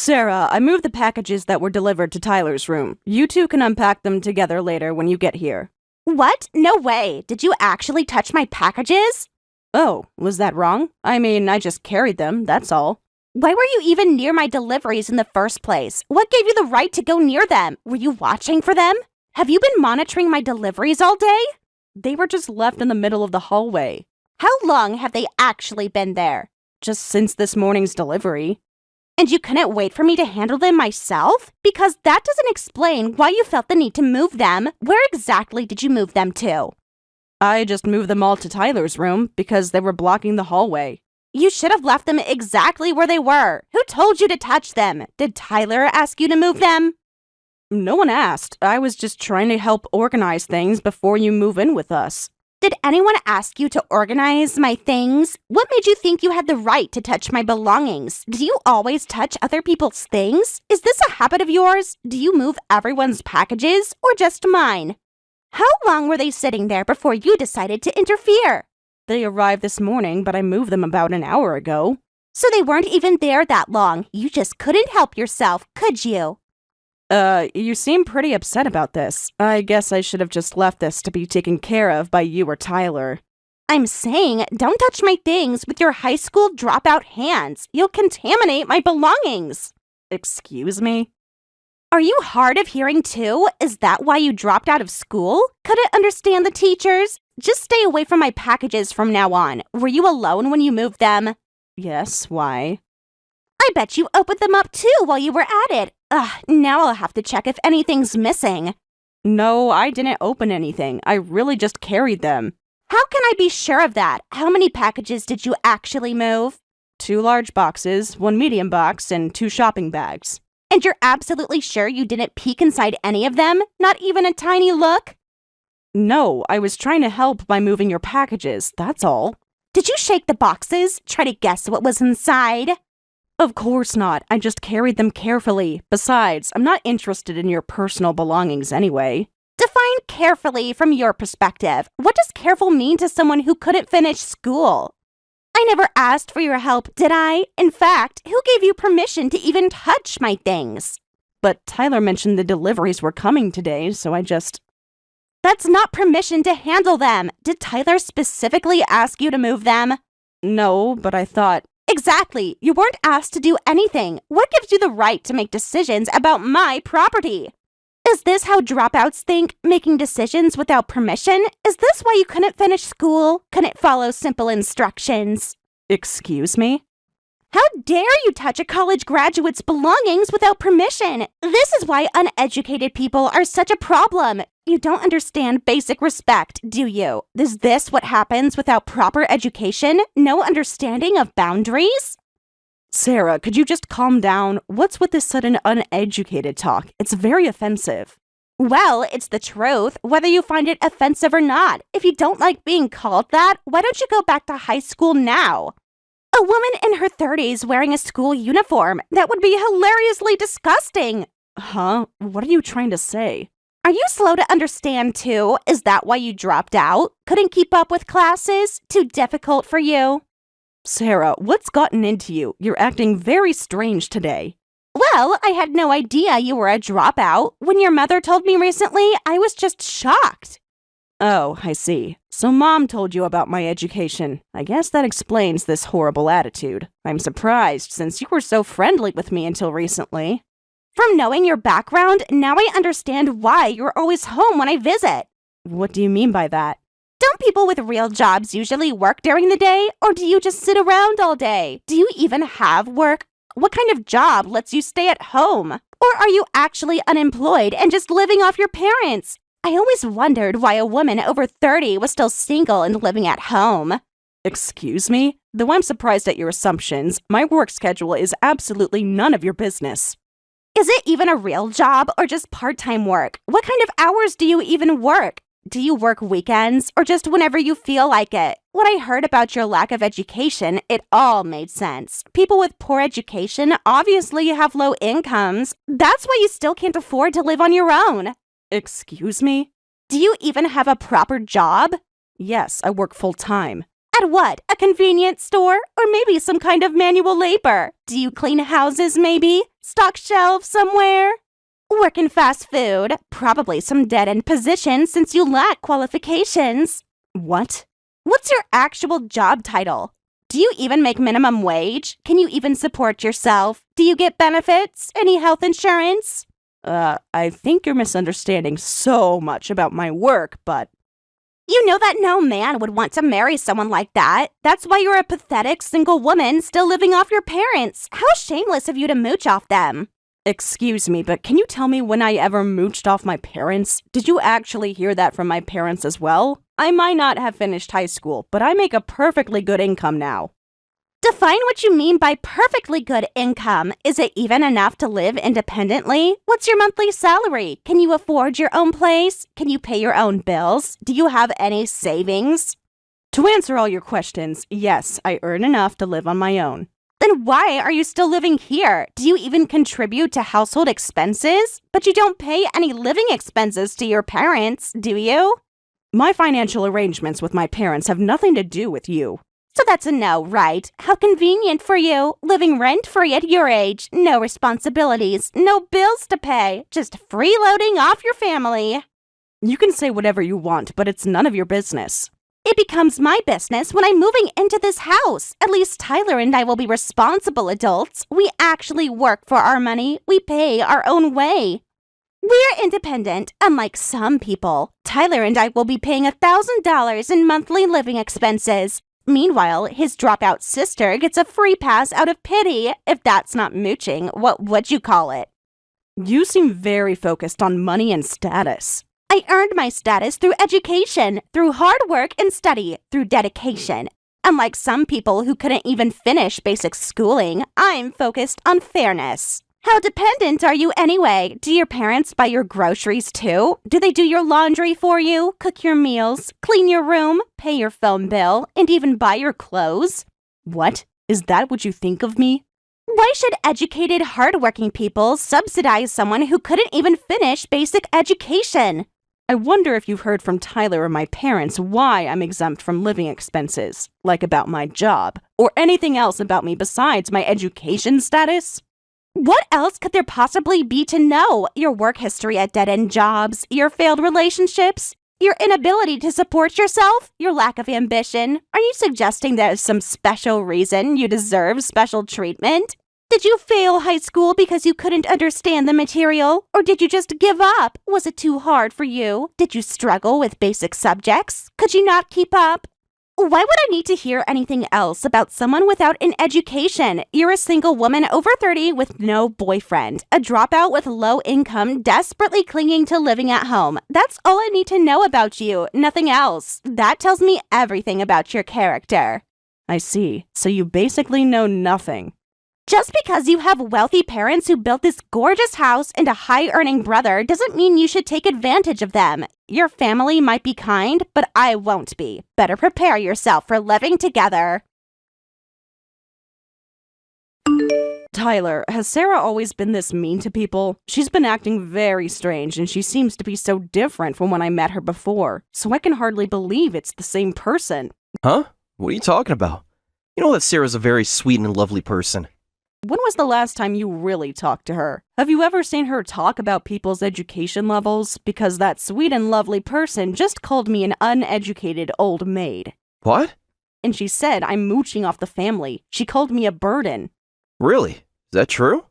Sarah, I moved the packages that were delivered to Tyler's room. You two can unpack them together later when you get here. What? No way. Did you actually touch my packages? Oh, was that wrong? I mean, I just carried them, that's all. Why were you even near my deliveries in the first place? What gave you the right to go near them? Were you watching for them? Have you been monitoring my deliveries all day? They were just left in the middle of the hallway. How long have they actually been there? Just since this morning's delivery. And you couldn't wait for me to handle them myself? Because that doesn't explain why you felt the need to move them. Where exactly did you move them to? I just moved them all to Tyler's room because they were blocking the hallway. You should have left them exactly where they were. Who told you to touch them? Did Tyler ask you to move them? No one asked. I was just trying to help organize things before you move in with us. Did anyone ask you to organize my things? What made you think you had the right to touch my belongings? Do you always touch other people's things? Is this a habit of yours? Do you move everyone's packages or just mine? How long were they sitting there before you decided to interfere? They arrived this morning, but I moved them about an hour ago. So they weren't even there that long. You just couldn't help yourself, could you? You seem pretty upset about this. I guess I should have just left this to be taken care of by you or Tyler. I'm saying, don't touch my things with your high school dropout hands. You'll contaminate my belongings. Excuse me? Are you hard of hearing too? Is that why you dropped out of school? Couldn't understand the teachers? Just stay away from my packages from now on. Were you alone when you moved them? Yes, why? I bet you opened them up too while you were at it. Now I'll have to check if anything's missing. No, I didn't open anything. I really just carried them. How can I be sure of that? How many packages did you actually move? 2 large boxes, 1 medium box, and 2 shopping bags. And you're absolutely sure you didn't peek inside any of them? Not even a tiny look? No, I was trying to help by moving your packages, that's all. Did you shake the boxes? Try to guess what was inside? Of course not. I just carried them carefully. Besides, I'm not interested in your personal belongings anyway. Define carefully from your perspective. What does careful mean to someone who couldn't finish school? I never asked for your help, did I? In fact, who gave you permission to even touch my things? But Tyler mentioned the deliveries were coming today, so I just... That's not permission to handle them. Did Tyler specifically ask you to move them? No, but I thought... Exactly. You weren't asked to do anything. What gives you the right to make decisions about my property? Is this how dropouts think, making decisions without permission? Is this why you couldn't finish school? Couldn't follow simple instructions? Excuse me? How dare you touch a college graduate's belongings without permission? This is why uneducated people are such a problem. You don't understand basic respect, do you? Is this what happens without proper education? No understanding of boundaries? Sarah, could you just calm down? What's with this sudden uneducated talk? It's very offensive. Well, it's the truth, whether you find it offensive or not. If you don't like being called that, why don't you go back to high school now? A woman in her 30s wearing a school uniform. That would be hilariously disgusting. Huh? What are you trying to say? Are you slow to understand too? Is that why you dropped out? Couldn't keep up with classes? Too difficult for you? Sarah, what's gotten into you? You're acting very strange today. Well, I had no idea you were a dropout. When your mother told me recently, I was just shocked. Oh, I see. So Mom told you about my education. I guess that explains this horrible attitude. I'm surprised, since you were so friendly with me until recently. From knowing your background, now I understand why you're always home when I visit. What do you mean by that? Don't people with real jobs usually work during the day, or do you just sit around all day? Do you even have work? What kind of job lets you stay at home? Or are you actually unemployed and just living off your parents? I always wondered why a woman over 30 was still single and living at home. Excuse me? Though I'm surprised at your assumptions, my work schedule is absolutely none of your business. Is it even a real job or just part-time work? What kind of hours do you even work? Do you work weekends or just whenever you feel like it? When I heard about your lack of education, it all made sense. People with poor education obviously have low incomes. That's why you still can't afford to live on your own. Excuse me? Do you even have a proper job? Yes, I work full-time. At what? A convenience store? Or maybe some kind of manual labor? Do you clean houses, maybe? Stock shelves somewhere? Work in fast food? Probably some dead-end position since you lack qualifications. What? What's your actual job title? Do you even make minimum wage? Can you even support yourself? Do you get benefits? Any health insurance? I think you're misunderstanding so much about my work, but... You know that no man would want to marry someone like that. That's why you're a pathetic single woman still living off your parents. How shameless of you to mooch off them. Excuse me, but can you tell me when I ever mooched off my parents? Did you actually hear that from my parents as well? I might not have finished high school, but I make a perfectly good income now. Define what you mean by perfectly good income. Is it even enough to live independently? What's your monthly salary? Can you afford your own place? Can you pay your own bills? Do you have any savings? To answer all your questions, yes, I earn enough to live on my own. Then why are you still living here? Do you even contribute to household expenses? But you don't pay any living expenses to your parents, do you? My financial arrangements with my parents have nothing to do with you. So that's a no, right? How convenient for you. Living rent-free at your age. No responsibilities. No bills to pay. Just freeloading off your family. You can say whatever you want, but it's none of your business. It becomes my business when I'm moving into this house. At least Tyler and I will be responsible adults. We actually work for our money. We pay our own way. We're independent, unlike some people. Tyler and I will be paying $1,000 in monthly living expenses. Meanwhile, his dropout sister gets a free pass out of pity. If that's not mooching, what would you call it? You seem very focused on money and status. I earned my status through education, through hard work and study, through dedication. Unlike some people who couldn't even finish basic schooling, I'm focused on fairness. How dependent are you anyway? Do your parents buy your groceries too? Do they do your laundry for you, cook your meals, clean your room, pay your phone bill, and even buy your clothes? What? Is that what you think of me? Why should educated, hardworking people subsidize someone who couldn't even finish basic education? I wonder if you've heard from Tyler or my parents why I'm exempt from living expenses, like about my job, or anything else about me besides my education status? What else could there possibly be to know? Your work history at dead-end jobs, your failed relationships, your inability to support yourself, your lack of ambition. Are you suggesting there's some special reason you deserve special treatment? Did you fail high school because you couldn't understand the material? Or did you just give up? Was it too hard for you? Did you struggle with basic subjects? Could you not keep up? Why would I need to hear anything else about someone without an education? You're a single woman over 30 with no boyfriend, a dropout with low income, desperately clinging to living at home. That's all I need to know about you, nothing else. That tells me everything about your character. I see. So you basically know nothing. Just because you have wealthy parents who built this gorgeous house and a high-earning brother doesn't mean you should take advantage of them. Your family might be kind, but I won't be. Better prepare yourself for living together. Tyler, has Sarah always been this mean to people? She's been acting very strange, and she seems to be so different from when I met her before, so I can hardly believe it's the same person. Huh? What are you talking about? You know that Sarah's a very sweet and lovely person. When was the last time you really talked to her? Have you ever seen her talk about people's education levels? Because that sweet and lovely person just called me an uneducated old maid. What? And she said I'm mooching off the family. She called me a burden. Really? Is that true?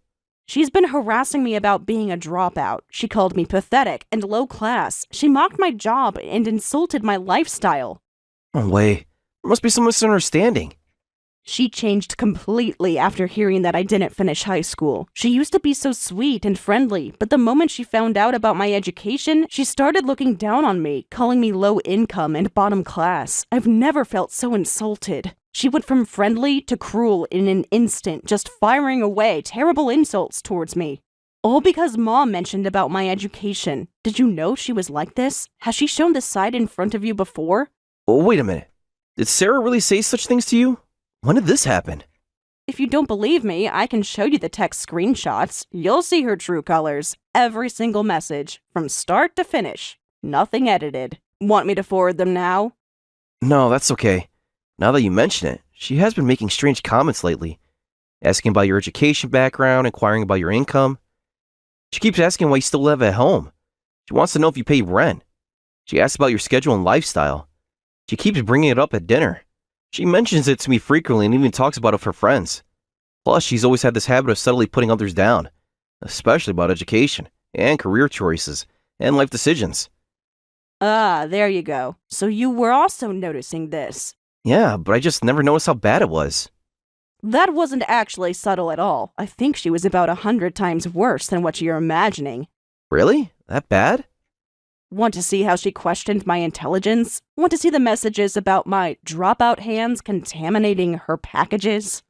She's been harassing me about being a dropout. She called me pathetic and low class. She mocked my job and insulted my lifestyle. No way. There must be some misunderstanding. She changed completely after hearing that I didn't finish high school. She used to be so sweet and friendly, but the moment she found out about my education, she started looking down on me, calling me low income and bottom class. I've never felt so insulted. She went from friendly to cruel in an instant, just firing away terrible insults towards me. All because Mom mentioned about my education. Did you know she was like this? Has she shown this side in front of you before? Oh, wait a minute. Did Sarah really say such things to you? When did this happen? If you don't believe me, I can show you the text screenshots. You'll see her true colors. Every single message, from start to finish. Nothing edited. Want me to forward them now? No, that's okay. Now that you mention it, she has been making strange comments lately. asking about your education background, inquiring about your income. She keeps asking why you still live at home. She wants to know if you pay rent. She asks about your schedule and lifestyle. She keeps bringing it up at dinner. She mentions it to me frequently and even talks about it with her friends. Plus, she's always had this habit of subtly putting others down, especially about education and career choices and life decisions. Ah, there you go. So you were also noticing this. Yeah, but I just never noticed how bad it was. That wasn't actually subtle at all. I think she was about 100 times worse than what you're imagining. Really? That bad? Want to see how she questioned my intelligence? Want to see the messages about my dropout hands contaminating her packages?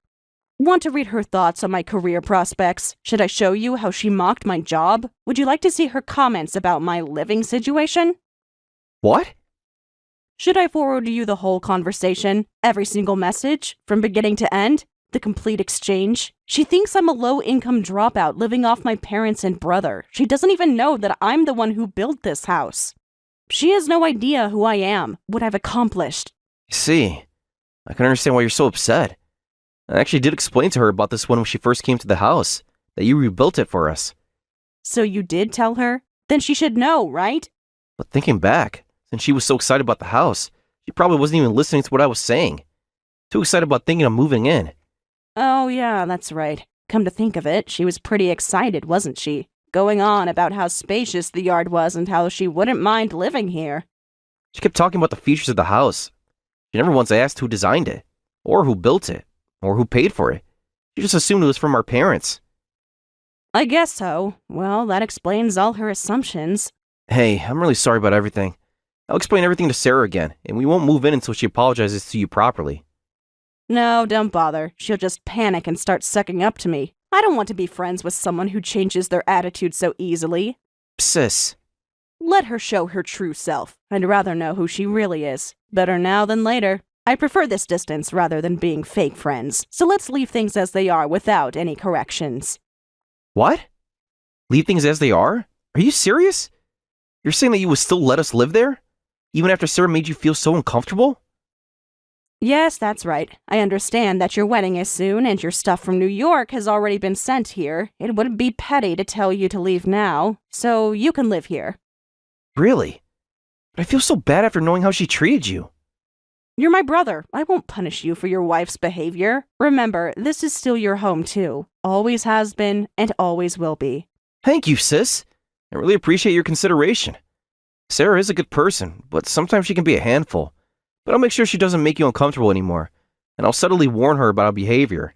Want to read her thoughts on my career prospects? Should I show you how she mocked my job? Would you like to see her comments about my living situation? What? Should I forward you the whole conversation? Every single message? From beginning to end? The complete exchange? She thinks I'm a low-income dropout living off my parents and brother. She doesn't even know that I'm the one who built this house. She has no idea who I am, what I've accomplished. I see. I can understand why you're so upset. I actually did explain to her about this when she first came to the house, that you rebuilt it for us. So you did tell her? Then she should know, right? But thinking back, since she was so excited about the house, she probably wasn't even listening to what I was saying. Too excited about thinking of moving in. Oh yeah, that's right. Come to think of it, she was pretty excited, wasn't she? Going on about how spacious the yard was and how she wouldn't mind living here. She kept talking about the features of the house. She never once asked who designed it, or who built it, or who paid for it. She just assumed it was from our parents. I guess so. Well, that explains all her assumptions. Hey, I'm really sorry about everything. I'll explain everything to Sarah again, and we won't move in until she apologizes to you properly. No, don't bother. She'll just panic and start sucking up to me. I don't want to be friends with someone who changes their attitude so easily. Sis. Let her show her true self. I'd rather know who she really is. Better now than later. I prefer this distance rather than being fake friends, so let's leave things as they are without any corrections. What? Leave things as they are? Are you serious? You're saying that you would still let us live there? Even after Sarah made you feel so uncomfortable? Yes, that's right. I understand that your wedding is soon and your stuff from New York has already been sent here. It wouldn't be petty to tell you to leave now, so you can live here. Really? But I feel so bad after knowing how she treated you. You're my brother. I won't punish you for your wife's behavior. Remember, this is still your home too. Always has been and always will be. Thank you, sis. I really appreciate your consideration. Sarah is a good person, but sometimes she can be a handful. But I'll make sure she doesn't make you uncomfortable anymore, and I'll subtly warn her about her behavior.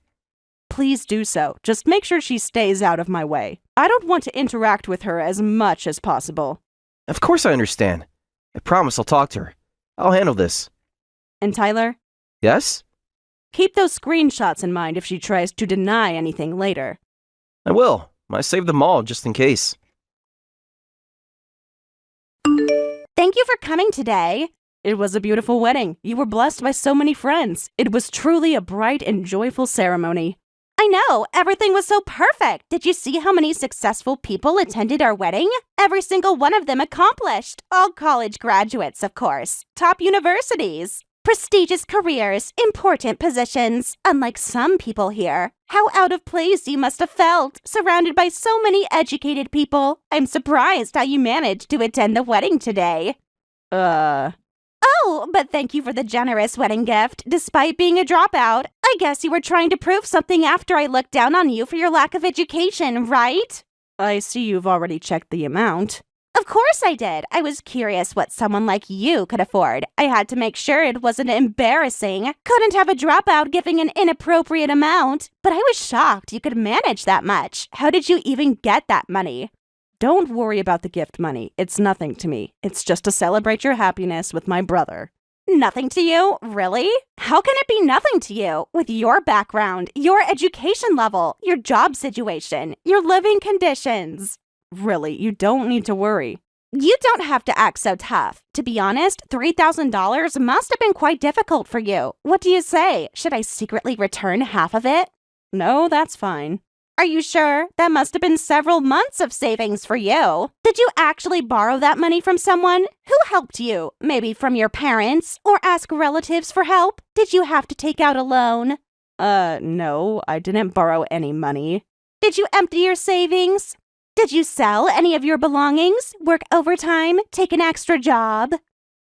Please do so. Just make sure she stays out of my way. I don't want to interact with her as much as possible. Of course I understand. I promise I'll talk to her. I'll handle this. And Tyler? Yes? Keep those screenshots in mind if she tries to deny anything later. I will. I saved them all just in case. Thank you for coming today. It was a beautiful wedding. You were blessed by so many friends. It was truly a bright and joyful ceremony. I know, everything was so perfect. Did you see how many successful people attended our wedding? Every single one of them accomplished. All college graduates, of course. Top universities. Prestigious careers, important positions, unlike some people here. How out of place you must have felt, surrounded by so many educated people. I'm surprised how you managed to attend the wedding today. Oh, but thank you for the generous wedding gift. Despite being a dropout, I guess you were trying to prove something after I looked down on you for your lack of education, right? I see you've already checked the amount. Of course I did. I was curious what someone like you could afford. I had to make sure it wasn't embarrassing. Couldn't have a dropout giving an inappropriate amount. But I was shocked you could manage that much. How did you even get that money? Don't worry about the gift money. It's nothing to me. It's just to celebrate your happiness with my brother. Nothing to you? Really? How can it be nothing to you? With your background, your education level, your job situation, your living conditions. Really, you don't need to worry. You don't have to act so tough. To be honest, $3,000 must have been quite difficult for you. What do you say? Should I secretly return half of it? No, that's fine. Are you sure? That must have been several months of savings for you. Did you actually borrow that money from someone? Who helped you? Maybe from your parents? Or ask relatives for help? Did you have to take out a loan? No, I didn't borrow any money. Did you empty your savings? Did you sell any of your belongings? Work overtime? Take an extra job?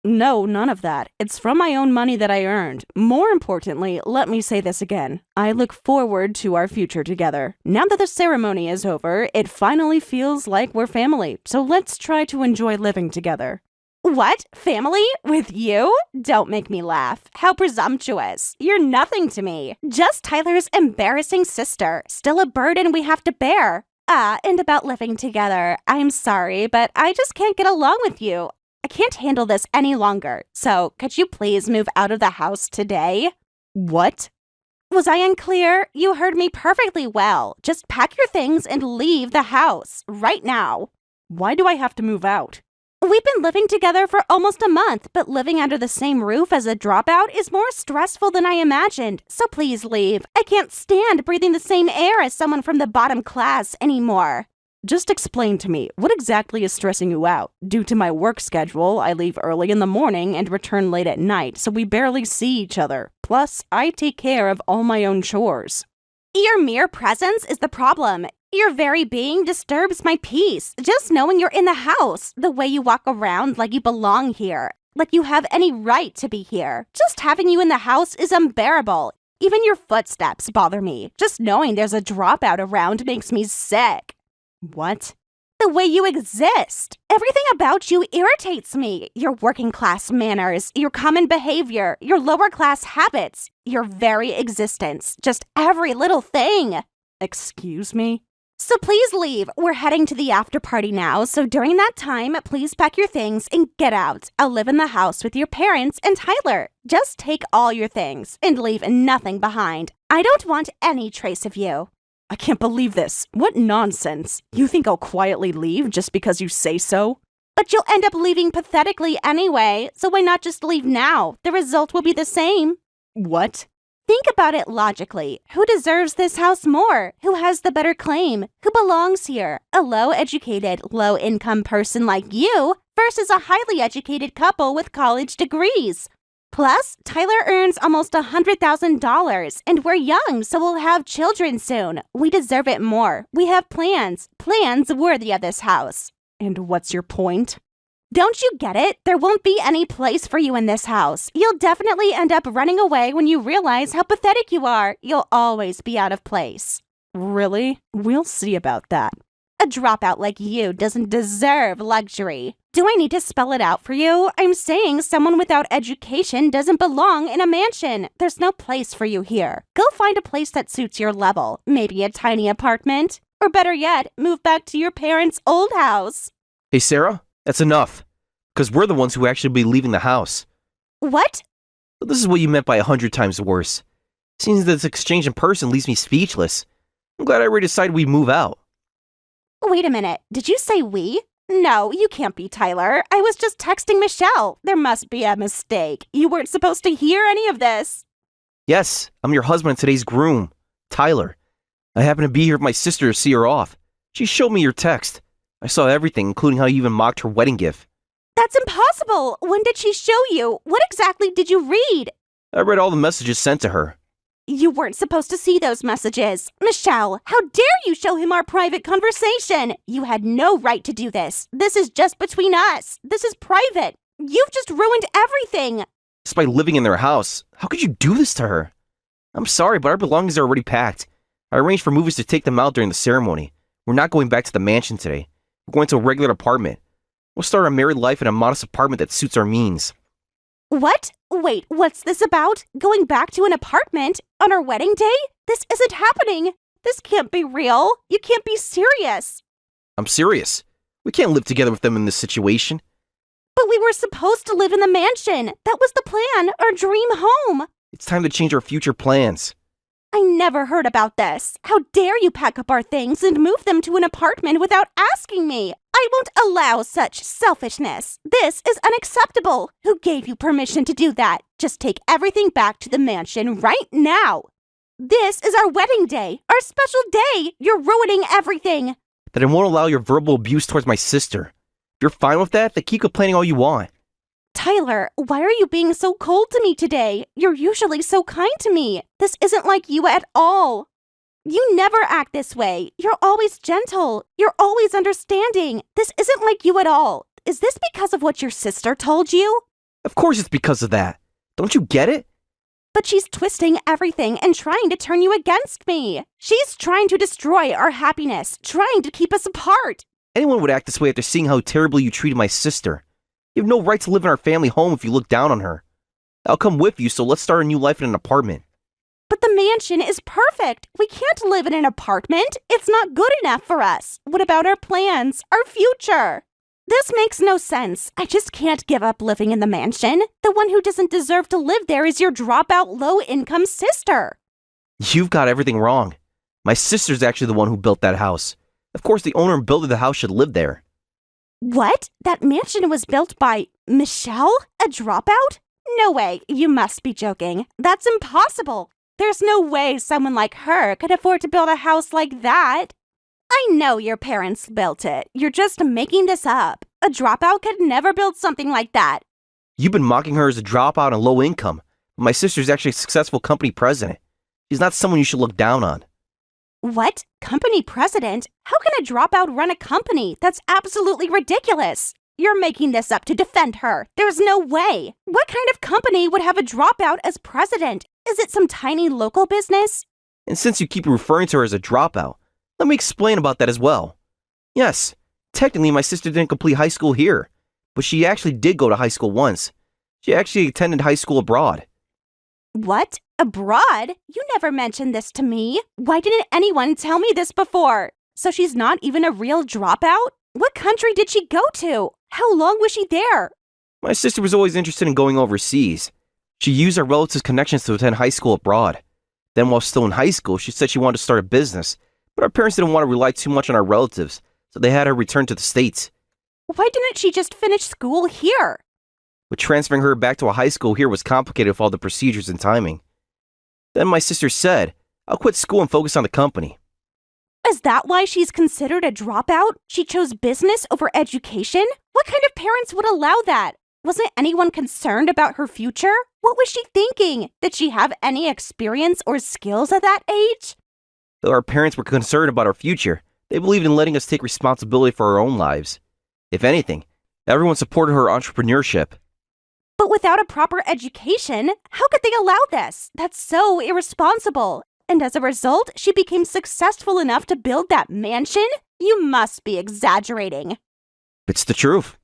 No, none of that. It's from my own money that I earned. More importantly, let me say this again. I look forward to our future together. Now that the ceremony is over, it finally feels like we're family. So let's try to enjoy living together. What? Family? With you? Don't make me laugh. How presumptuous. You're nothing to me. Just Tyler's embarrassing sister. Still a burden we have to bear. And about living together. I'm sorry, but I just can't get along with you. I can't handle this any longer. So, could you please move out of the house today? What? Was I unclear? You heard me perfectly well. Just pack your things and leave the house right now. Why do I have to move out? We've been living together for almost a month, but living under the same roof as a dropout is more stressful than I imagined. So please leave. I can't stand breathing the same air as someone from the bottom class anymore. Just explain to me, what exactly is stressing you out? Due to my work schedule, I leave early in the morning and return late at night, so we barely see each other. Plus, I take care of all my own chores. Your mere presence is the problem. Your very being disturbs my peace. Just knowing you're in the house, the way you walk around like you belong here, like you have any right to be here. Just having you in the house is unbearable. Even your footsteps bother me. Just knowing there's a dropout around makes me sick. What? The way you exist. Everything about you irritates me. Your working class manners, your common behavior, your lower class habits, your very existence. Just every little thing. Excuse me? So please leave. We're heading to the after party now, so during that time, please pack your things and get out. I'll live in the house with your parents and Tyler. Just take all your things and leave nothing behind. I don't want any trace of you. I can't believe this. What nonsense. You think I'll quietly leave just because you say so? But you'll end up leaving pathetically anyway, so why not just leave now? The result will be the same. What? Think about it logically. Who deserves this house more? Who has the better claim? Who belongs here? A low-educated, low-income person like you versus a highly educated couple with college degrees. Plus, Tyler earns almost $100,000, and we're young, so we'll have children soon. We deserve it more. We have plans worthy of this house. And what's your point? Don't you get it? There won't be any place for you in this house. You'll definitely end up running away when you realize how pathetic you are. You'll always be out of place. Really? We'll see about that. A dropout like you doesn't deserve luxury. Do I need to spell it out for you? I'm saying someone without education doesn't belong in a mansion. There's no place for you here. Go find a place that suits your level. Maybe a tiny apartment. Or better yet, move back to your parents' old house. Hey, Sarah, that's enough. Because we're the ones who actually be leaving the house. What? So this is what you meant by 100 times worse. Seeing this exchange in person leaves me speechless. I'm glad I already decided we move out. Wait a minute. Did you say we? No, you can't be Tyler. I was just texting Michelle. There must be a mistake. You weren't supposed to hear any of this. Yes, I'm your husband and today's groom, Tyler. I happened to be here with my sister to see her off. She showed me your text. I saw everything, including how you even mocked her wedding gift. That's impossible. When did she show you? What exactly did you read? I read all the messages sent to her. You weren't supposed to see those messages. Michelle, how dare you show him our private conversation? You had no right to do this. This is just between us. This is private. You've just ruined everything. Just by living in their house, how could you do this to her? I'm sorry, but our belongings are already packed. I arranged for movies to take them out during the ceremony. We're not going back to the mansion today. We're going to a regular apartment. We'll start our married life in a modest apartment that suits our means. What? Wait, what's this about? Going back to an apartment on our wedding day? This isn't happening. This can't be real. You can't be serious. I'm serious. We can't live together with them in this situation. But we were supposed to live in the mansion. That was the plan, our dream home. It's time to change our future plans. I never heard about this. How dare you pack up our things and move them to an apartment without asking me? I won't allow such selfishness. This is unacceptable. Who gave you permission to do that? Just take everything back to the mansion right now. This is our wedding day, our special day. You're ruining everything. That I won't allow your verbal abuse towards my sister. If you're fine with that, then keep complaining all you want. Tyler, why are you being so cold to me today? You're usually so kind to me. This isn't like you at all. You never act this way. You're always gentle. You're always understanding. This isn't like you at all. Is this because of what your sister told you? Of course it's because of that. Don't you get it? But she's twisting everything and trying to turn you against me. She's trying to destroy our happiness, trying to keep us apart. Anyone would act this way after seeing how terribly you treated my sister. You have no right to live in our family home if you look down on her. I'll come with you, so let's start a new life in an apartment. But the mansion is perfect. We can't live in an apartment. It's not good enough for us. What about our plans, our future? This makes no sense. I just can't give up living in the mansion. The one who doesn't deserve to live there is your dropout low-income sister. You've got everything wrong. My sister's actually the one who built that house. Of course, the owner and builder of the house should live there. What? That mansion was built by Michelle? A dropout? No way. You must be joking. That's impossible. There's no way someone like her could afford to build a house like that. I know your parents built it. You're just making this up. A dropout could never build something like that. You've been mocking her as a dropout and low income, but my sister's actually a successful company president. She's not someone you should look down on. What? Company president? How can a dropout run a company? That's absolutely ridiculous. You're making this up to defend her. There's no way. What kind of company would have a dropout as president? Is it some tiny local business? And since you keep referring to her as a dropout, let me explain about that as well. Yes, technically my sister didn't complete high school here, but she actually did go to high school once. She actually attended high school abroad. What? Abroad? You never mentioned this to me. Why didn't anyone tell me this before? So she's not even a real dropout? What country did she go to? How long was she there? My sister was always interested in going overseas. She used her relatives' connections to attend high school abroad. Then while still in high school, she said she wanted to start a business, but our parents didn't want to rely too much on our relatives, so they had her return to the States. Why didn't she just finish school here? But transferring her back to a high school here was complicated with all the procedures and timing. Then my sister said, I'll quit school and focus on the company. Is that why she's considered a dropout? She chose business over education? What kind of parents would allow that? Wasn't anyone concerned about her future? What was she thinking? Did she have any experience or skills at that age? Though our parents were concerned about our future, they believed in letting us take responsibility for our own lives. If anything, everyone supported her entrepreneurship. But without a proper education, how could they allow this? That's so irresponsible. And as a result, she became successful enough to build that mansion? You must be exaggerating. It's the truth.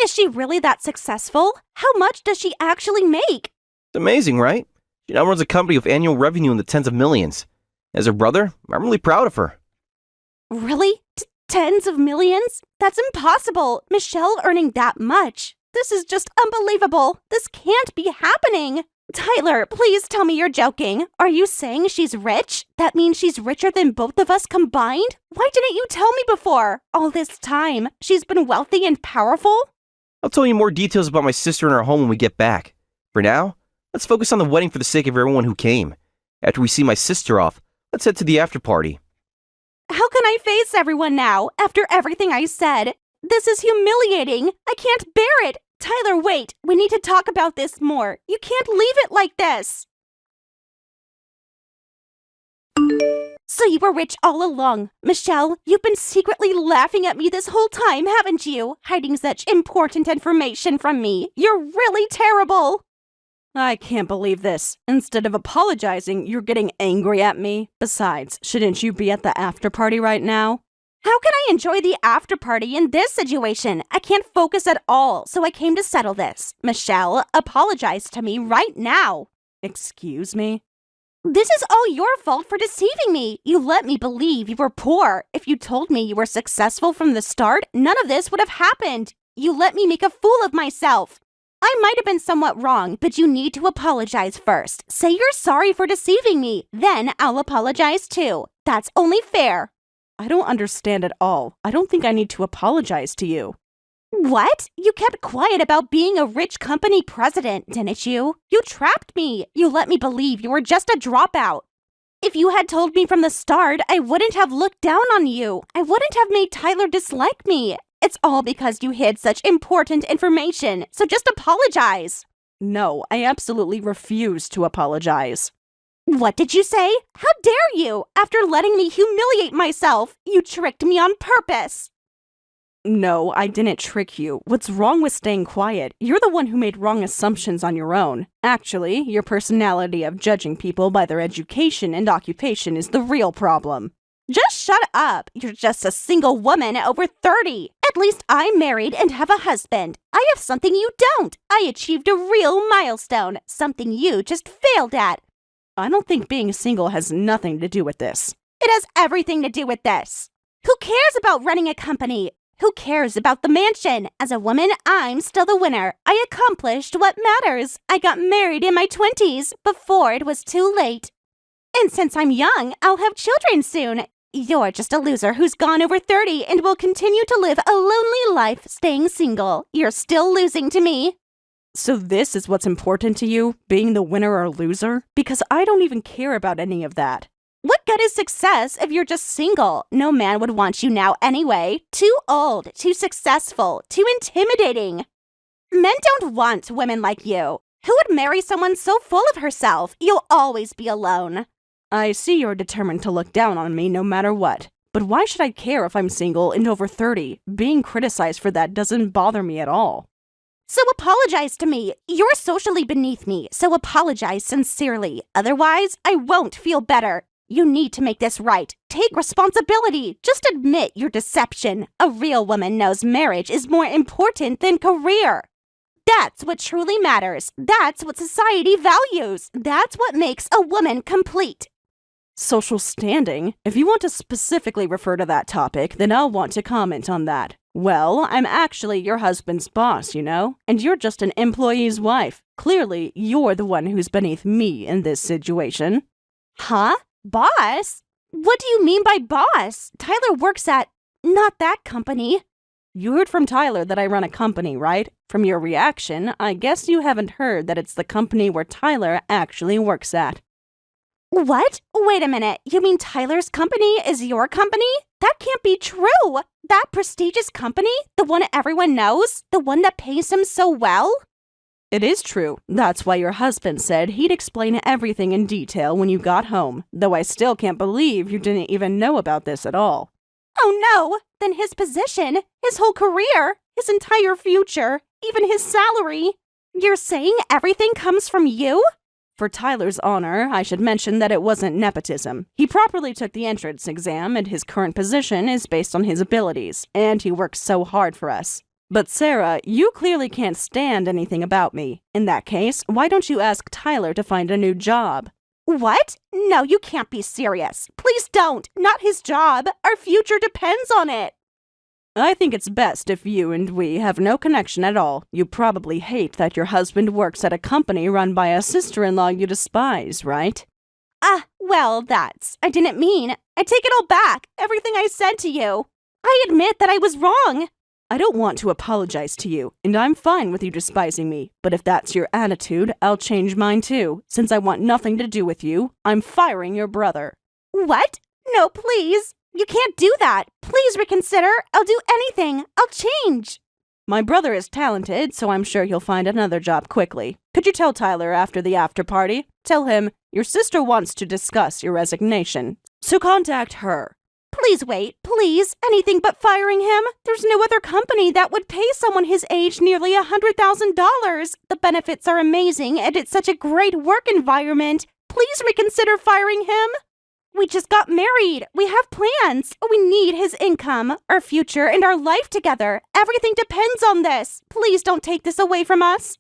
Is she really that successful? How much does she actually make? It's amazing, right? She now runs a company with annual revenue in the tens of millions. As her brother, I'm really proud of her. Really? Tens of millions? That's impossible. Michelle earning that much. This is just unbelievable. This can't be happening. Tyler, please tell me you're joking. Are you saying she's rich? That means she's richer than both of us combined? Why didn't you tell me before? All this time, she's been wealthy and powerful? I'll tell you more details about my sister and our home when we get back. For now, let's focus on the wedding for the sake of everyone who came. After we see my sister off, let's head to the after party. How can I face everyone now, after everything I said? This is humiliating. I can't bear it. Tyler, wait. We need to talk about this more. You can't leave it like this. So you were rich all along. Michelle, you've been secretly laughing at me this whole time, haven't you? Hiding such important information from me. You're really terrible. I can't believe this. Instead of apologizing, you're getting angry at me. Besides, shouldn't you be at the after party right now? How can I enjoy the after party in this situation? I can't focus at all, so I came to settle this. Michelle, apologize to me right now. Excuse me? This is all your fault for deceiving me. You let me believe you were poor. If you told me you were successful from the start, none of this would have happened. You let me make a fool of myself. I might have been somewhat wrong, but you need to apologize first. Say you're sorry for deceiving me. Then I'll apologize too. That's only fair. I don't understand at all. I don't think I need to apologize to you. What? You kept quiet about being a rich company president, didn't you? You trapped me. You let me believe you were just a dropout. If you had told me from the start, I wouldn't have looked down on you. I wouldn't have made Tyler dislike me. It's all because you hid such important information, so just apologize. No, I absolutely refuse to apologize. What did you say? How dare you? After letting me humiliate myself, you tricked me on purpose. No, I didn't trick you. What's wrong with staying quiet? You're the one who made wrong assumptions on your own. Actually, your personality of judging people by their education and occupation is the real problem. Just shut up. You're just a single woman over 30. At least I'm married and have a husband. I have something you don't. I achieved a real milestone, something you just failed at. I don't think being single has nothing to do with this. It has everything to do with this. Who cares about running a company? Who cares about the mansion? As a woman, I'm still the winner. I accomplished what matters. I got married in my 20s, before it was too late. And since I'm young, I'll have children soon. You're just a loser who's gone over 30 and will continue to live a lonely life staying single. You're still losing to me. So this is what's important to you, being the winner or loser? Because I don't even care about any of that. What good is success if you're just single? No man would want you now anyway. Too old, too successful, too intimidating. Men don't want women like you. Who would marry someone so full of herself? You'll always be alone. I see you're determined to look down on me no matter what. But why should I care if I'm single and over 30? Being criticized for that doesn't bother me at all. So apologize to me. You're socially beneath me, so apologize sincerely. Otherwise, I won't feel better. You need to make this right. Take responsibility. Just admit your deception. A real woman knows marriage is more important than career. That's what truly matters. That's what society values. That's what makes a woman complete. Social standing? If you want to specifically refer to that topic, then I'll want to comment on that. Well, I'm actually your husband's boss, you know? And you're just an employee's wife. Clearly, you're the one who's beneath me in this situation. Huh? Boss? What do you mean by boss? Tyler works at... not that company. You heard from Tyler that I run a company, right? From your reaction, I guess you haven't heard that it's the company where Tyler actually works at. What? Wait a minute. You mean Tyler's company is your company? That can't be true. That prestigious company? The one everyone knows? The one that pays him so well? It is true. That's why your husband said he'd explain everything in detail when you got home, though I still can't believe you didn't even know about this at all. Oh no! Then his position, his whole career, his entire future, even his salary. You're saying everything comes from you? For Tyler's honor, I should mention that it wasn't nepotism. He properly took the entrance exam, and his current position is based on his abilities, and he works so hard for us. But Sarah, you clearly can't stand anything about me. In that case, why don't you ask Tyler to find a new job? What? No, you can't be serious. Please don't. Not his job. Our future depends on it. I think it's best if you and we have no connection at all. You probably hate that your husband works at a company run by a sister-in-law you despise, right? Well, I didn't mean. I take it all back. Everything I said to you. I admit that I was wrong. I don't want to apologize to you, and I'm fine with you despising me. But if that's your attitude, I'll change mine too. Since I want nothing to do with you, I'm firing your brother. What? No, please. You can't do that. Please reconsider. I'll do anything. I'll change. My brother is talented, so I'm sure he'll find another job quickly. Could you tell Tyler after the after party? Tell him, your sister wants to discuss your resignation. So contact her. Please wait, please. Anything but firing him. There's no other company that would pay someone his age nearly $100,000. The benefits are amazing, and it's such a great work environment. Please reconsider firing him. We just got married. We have plans. We need his income, our future, and our life together. Everything depends on this. Please don't take this away from us.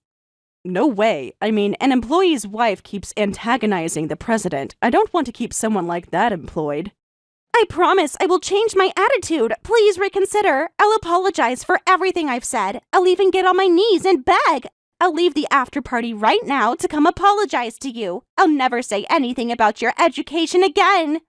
No way. I mean, an employee's wife keeps antagonizing the president. I don't want to keep someone like that employed. I promise I will change my attitude. Please reconsider. I'll apologize for everything I've said. I'll even get on my knees and beg. I'll leave the after party right now to come apologize to you. I'll never say anything about your education again.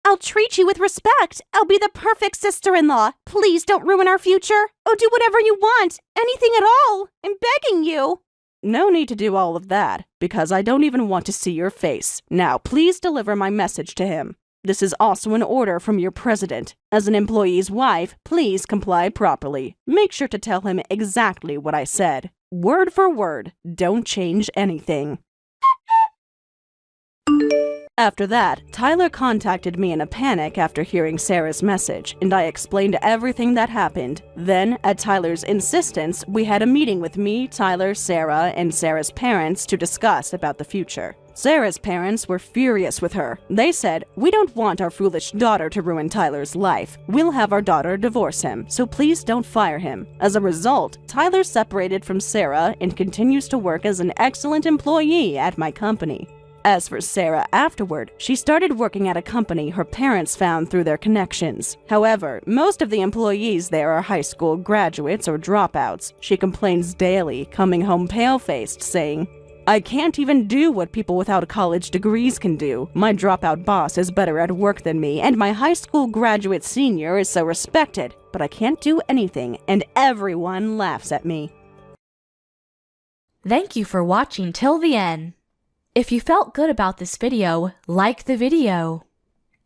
I'll treat you with respect. I'll be the perfect sister-in-law. Please don't ruin our future. Oh, do whatever you want. Anything at all. I'm begging you. No need to do all of that, because I don't even want to see your face. Now, please deliver my message to him. This is also an order from your president. As an employee's wife, please comply properly. Make sure to tell him exactly what I said. Word for word. Don't change anything. After that, Tyler contacted me in a panic after hearing Sarah's message, and I explained everything that happened. Then, at Tyler's insistence, we had a meeting with me, Tyler, Sarah, and Sarah's parents to discuss about the future. Sarah's parents were furious with her. They said, "We don't want our foolish daughter to ruin Tyler's life. We'll have our daughter divorce him, so please don't fire him." As a result, Tyler separated from Sarah and continues to work as an excellent employee at my company. As for Sarah afterward, she started working at a company her parents found through their connections. However, most of the employees there are high school graduates or dropouts. She complains daily, coming home pale-faced, saying, "I can't even do what people without college degrees can do. My dropout boss is better at work than me, and my high school graduate senior is so respected. But I can't do anything, and everyone laughs at me." Thank you for watching till the end. If you felt good about this video, like the video.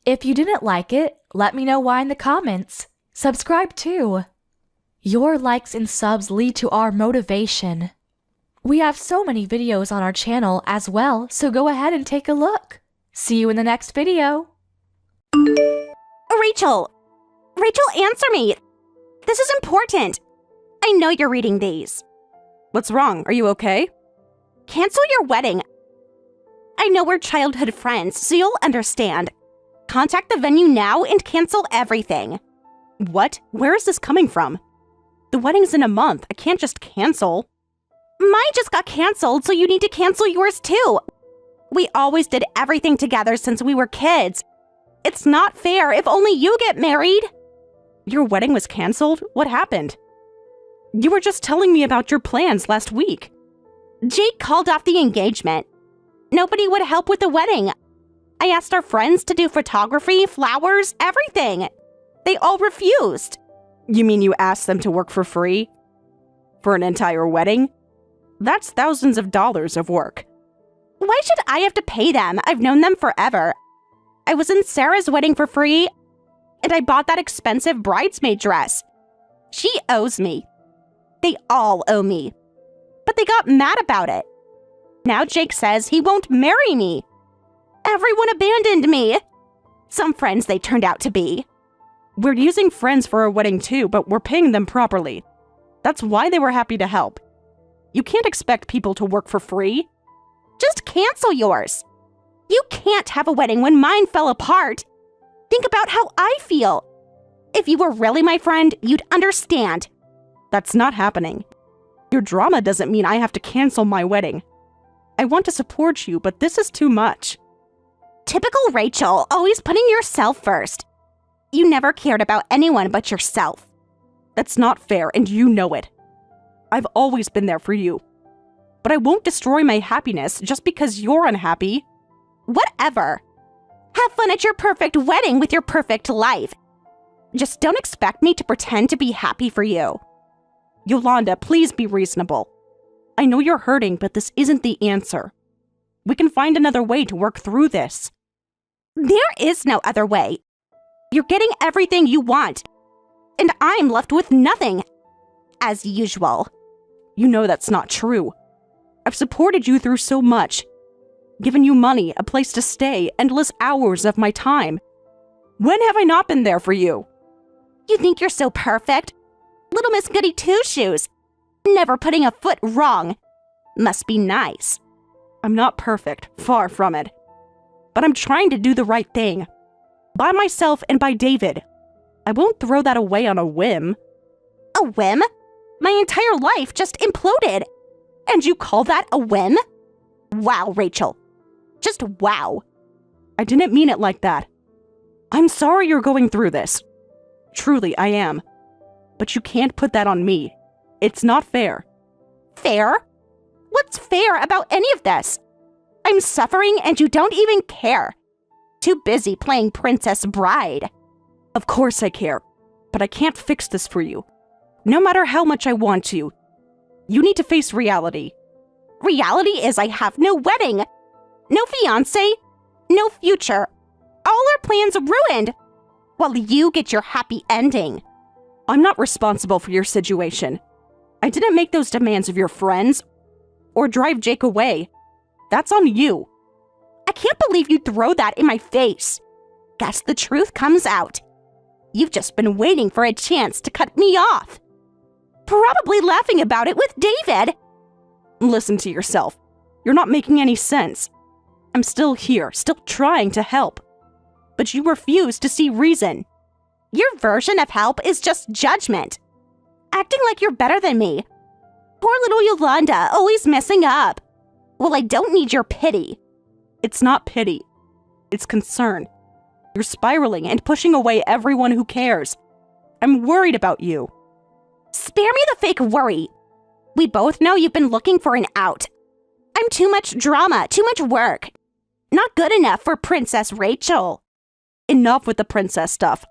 If you didn't like it, let me know why in the comments. Subscribe too. Your likes and subs lead to our motivation. We have so many videos on our channel as well, so go ahead and take a look. See you in the next video. Rachel! Rachel, answer me! This is important. I know you're reading these. What's wrong? Are you okay? Cancel your wedding. I know we're childhood friends, so you'll understand. Contact the venue now and cancel everything. What? Where is this coming from? The wedding's in a month. I can't just cancel. Mine just got canceled, so you need to cancel yours too. We always did everything together since we were kids. It's not fair if only you get married. Your wedding was canceled? What happened? You were just telling me about your plans last week. Jake called off the engagement. Nobody would help with the wedding. I asked our friends to do photography, flowers, everything. They all refused. You mean you asked them to work for free? For an entire wedding? That's thousands of dollars of work. Why should I have to pay them? I've known them forever. I was in Sarah's wedding for free, and I bought that expensive bridesmaid dress. She owes me. They all owe me. But they got mad about it. Now Jake says he won't marry me. Everyone abandoned me. Some friends they turned out to be. We're using friends for our wedding too, but we're paying them properly. That's why they were happy to help. You can't expect people to work for free. Just cancel yours. You can't have a wedding when mine fell apart. Think about how I feel. If you were really my friend, you'd understand. That's not happening. Your drama doesn't mean I have to cancel my wedding. I want to support you, but this is too much. Typical Rachel, always putting yourself first. You never cared about anyone but yourself. That's not fair, and you know it. I've always been there for you. But I won't destroy my happiness just because you're unhappy. Whatever. Have fun at your perfect wedding with your perfect life. Just don't expect me to pretend to be happy for you. Yolanda, please be reasonable. I know you're hurting, but this isn't the answer. We can find another way to work through this. There is no other way. You're getting everything you want, and I'm left with nothing. As usual. You know that's not true. I've supported you through so much. Given you money, a place to stay, endless hours of my time. When have I not been there for you? You think you're so perfect? Little Miss Goody Two-Shoes. Never putting a foot wrong. Must be nice. I'm not perfect, far from it. But I'm trying to do the right thing. By myself and by David. I won't throw that away on a whim. A whim? My entire life just imploded. And you call that a whim? Wow, Rachel. Just wow. I didn't mean it like that. I'm sorry you're going through this. Truly, I am. But you can't put that on me. It's not fair. Fair? What's fair about any of this? I'm suffering and you don't even care. Too busy playing Princess Bride. Of course I care, but I can't fix this for you. No matter how much I want to. You need to face reality. Reality is I have no wedding, no fiancé, no future. All our plans ruined, while you get your happy ending. I'm not responsible for your situation. I didn't make those demands of your friends or drive Jake away. That's on you. I can't believe you throw that in my face. Guess the truth comes out. You've just been waiting for a chance to cut me off. Probably laughing about it with David. Listen to yourself. You're not making any sense. I'm still here, still trying to help. But you refuse to see reason. Your version of help is just judgment. Acting like you're better than me. Poor little Yolanda, always messing up. Well, I don't need your pity. It's not pity. It's concern. You're spiraling and pushing away everyone who cares. I'm worried about you. Spare me the fake worry. We both know you've been looking for an out. I'm too much drama, too much work. Not good enough for Princess Rachel. Enough with the princess stuff.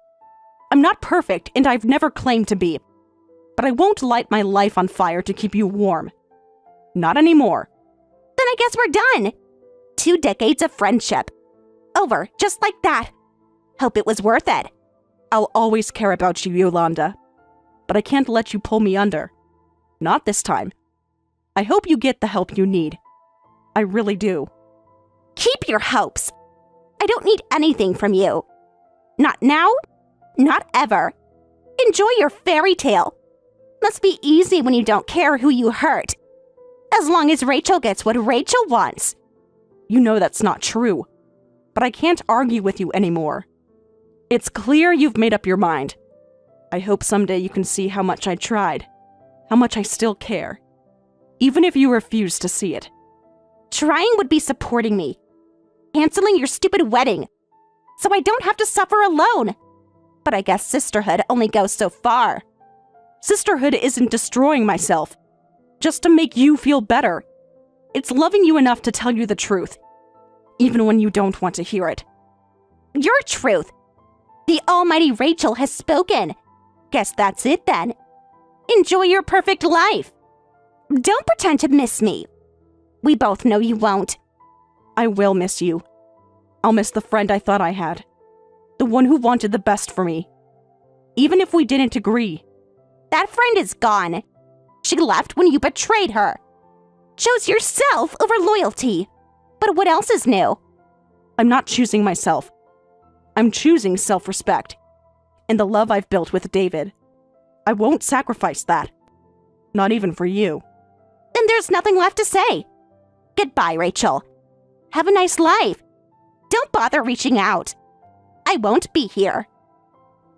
I'm not perfect, and I've never claimed to be. But I won't light my life on fire to keep you warm. Not anymore. Then I guess we're done. 2 decades of friendship. Over, just like that. Hope it was worth it. I'll always care about you, Yolanda. But I can't let you pull me under. Not this time. I hope you get the help you need. I really do. Keep your hopes. I don't need anything from you. Not now, not ever. Enjoy your fairy tale. Must be easy when you don't care who you hurt. As long as Rachel gets what Rachel wants. You know that's not true. But I can't argue with you anymore. It's clear you've made up your mind. I hope someday you can see how much I tried. How much I still care. Even if you refuse to see it. Trying would be supporting me. Canceling your stupid wedding. So I don't have to suffer alone. But I guess sisterhood only goes so far. Sisterhood isn't destroying myself. Just to make you feel better. It's loving you enough to tell you the truth. Even when you don't want to hear it. Your truth. The almighty Rachel has spoken. Guess that's it then. Enjoy your perfect life. Don't pretend to miss me. We both know you won't. I will miss you. I'll miss the friend I thought I had. The one who wanted the best for me. Even if we didn't agree. That friend is gone. She left when you betrayed her. Chose yourself over loyalty. But what else is new? I'm not choosing myself. I'm choosing self-respect. And the love I've built with David. I won't sacrifice that. Not even for you. Then there's nothing left to say. Goodbye, Rachel. Have a nice life. Don't bother reaching out. I won't be here.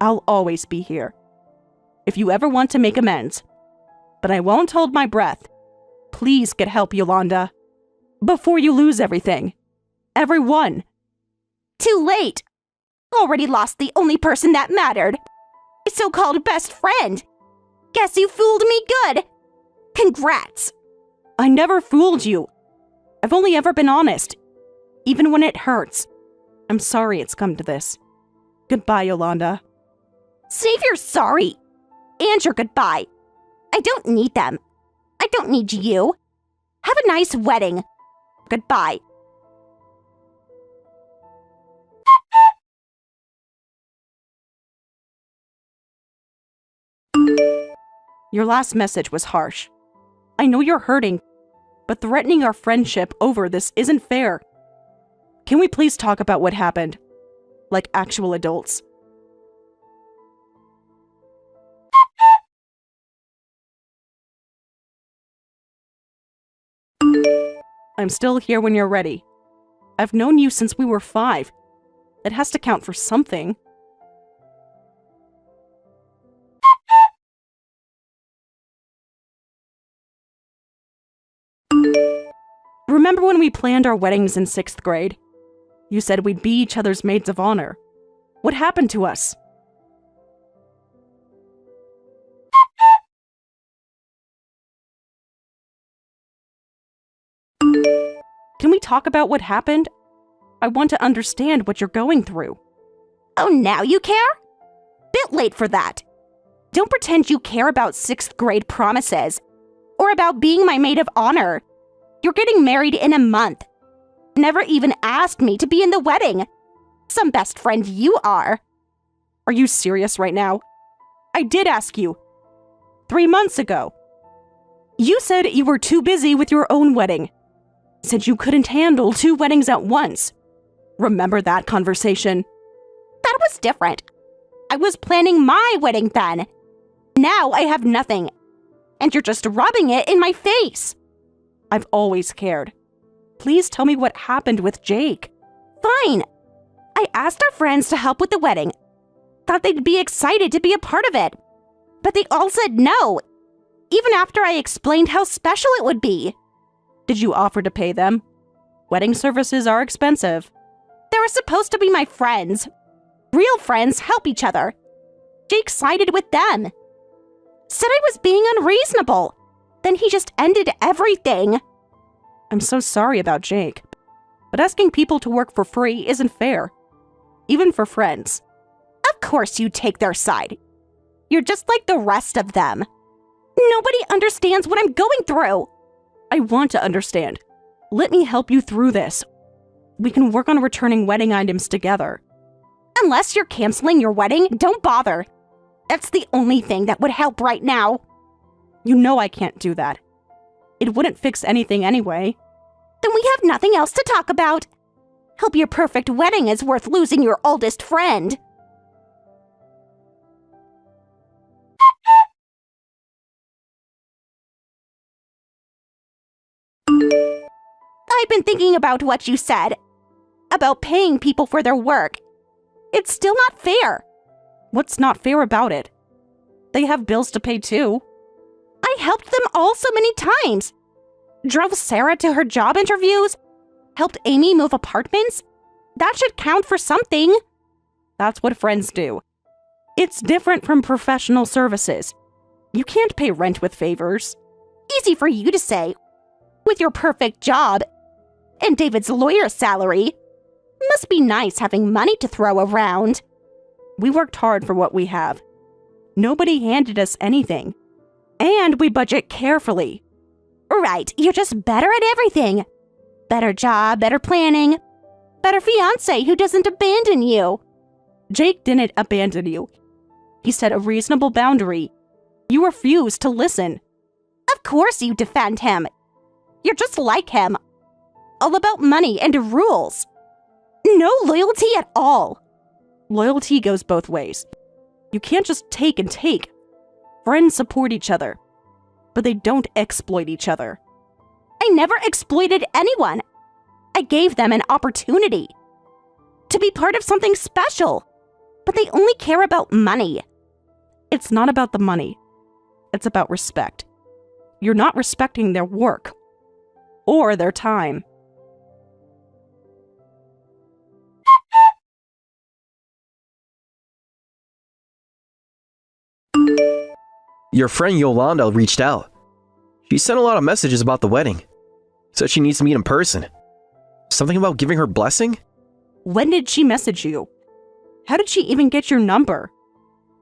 I'll always be here. If you ever want to make amends. But I won't hold my breath. Please get help, Yolanda. Before you lose everything. Everyone. Too late. Already lost the only person that mattered. My so-called best friend. Guess you fooled me good. Congrats. I never fooled you. I've only ever been honest. Even when it hurts. I'm sorry it's come to this. Goodbye, Yolanda. Save your sorry. And your goodbye. I don't need them. I don't need you. Have a nice wedding. Goodbye. Your last message was harsh. I know you're hurting, but threatening our friendship over this isn't fair. Can we please talk about what happened? Like actual adults? I'm still here when you're ready. I've known you since we were 5. It has to count for something. Remember when we planned our weddings in 6th grade? You said we'd be each other's maids of honor. What happened to us? Can we talk about what happened? I want to understand what you're going through. Oh, now you care? Bit late for that. Don't pretend you care about 6th grade promises. Or about being my maid of honor. You're getting married in a month. Never even asked me to be in the wedding. Some best friend you are. Are you serious right now? I did ask you. 3 months ago. You said you were too busy with your own wedding. Said you couldn't handle 2 weddings at once. Remember that conversation? That was different. I was planning my wedding then. Now I have nothing. And you're just rubbing it in my face. I've always cared. Please tell me what happened with Jake. Fine. I asked our friends to help with the wedding. Thought they'd be excited to be a part of it. But they all said no, even after I explained how special it would be. Did you offer to pay them? Wedding services are expensive. They were supposed to be my friends. Real friends help each other. Jake sided with them. Said I was being unreasonable. Then he just ended everything. I'm so sorry about Jake. But asking people to work for free isn't fair. Even for friends. Of course you take their side. You're just like the rest of them. Nobody understands what I'm going through. I want to understand. Let me help you through this. We can work on returning wedding items together. Unless you're canceling your wedding, don't bother. That's the only thing that would help right now. You know I can't do that. It wouldn't fix anything anyway. Then we have nothing else to talk about. Hope your perfect wedding is worth losing your oldest friend. I've been thinking about what you said. About paying people for their work. It's still not fair. What's not fair about it? They have bills to pay too. I helped them all so many times. Drove Sarah to her job interviews. Helped Amy move apartments. That should count for something. That's what friends do. It's different from professional services. You can't pay rent with favors. Easy for you to say. With your perfect job. And David's lawyer salary. Must be nice having money to throw around. We worked hard for what we have. Nobody handed us anything. And we budget carefully. Right, you're just better at everything. Better job, better planning. Better fiancé who doesn't abandon you. Jake didn't abandon you. He set a reasonable boundary. You refused to listen. Of course you defend him. You're just like him. All about money and rules. No loyalty at all. Loyalty goes both ways. You can't just take and take. Friends support each other, but they don't exploit each other. I never exploited anyone. I gave them an opportunity to be part of something special, but they only care about money. It's not about the money. It's about respect. You're not respecting their work or their time. Your friend Yolanda reached out. She sent a lot of messages about the wedding. Said she needs to meet in person. Something about giving her blessing? When did she message you? How did she even get your number?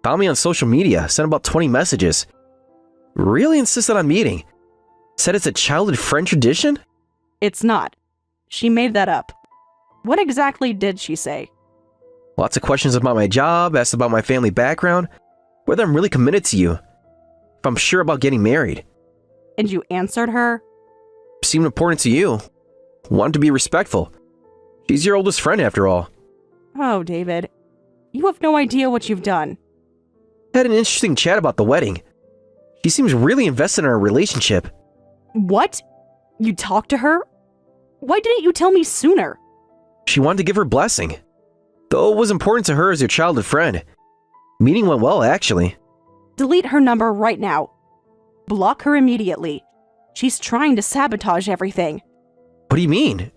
Found me on social media, sent about 20 messages. Really insisted on meeting. Said it's a childhood friend tradition? It's not. She made that up. What exactly did she say? Lots of questions about my job, asked about my family background, whether I'm really committed to you, if I'm sure about getting married. And you answered her? Seemed important to you. Wanted to be respectful. She's your oldest friend after all. Oh, David. You have no idea what you've done. Had an interesting chat about the wedding. She seems really invested in our relationship. What? You talked to her? Why didn't you tell me sooner? She wanted to give her blessing. Though it was important to her as your childhood friend. Meeting went well, actually. Delete her number right now. Block her immediately. She's trying to sabotage everything. What do you mean?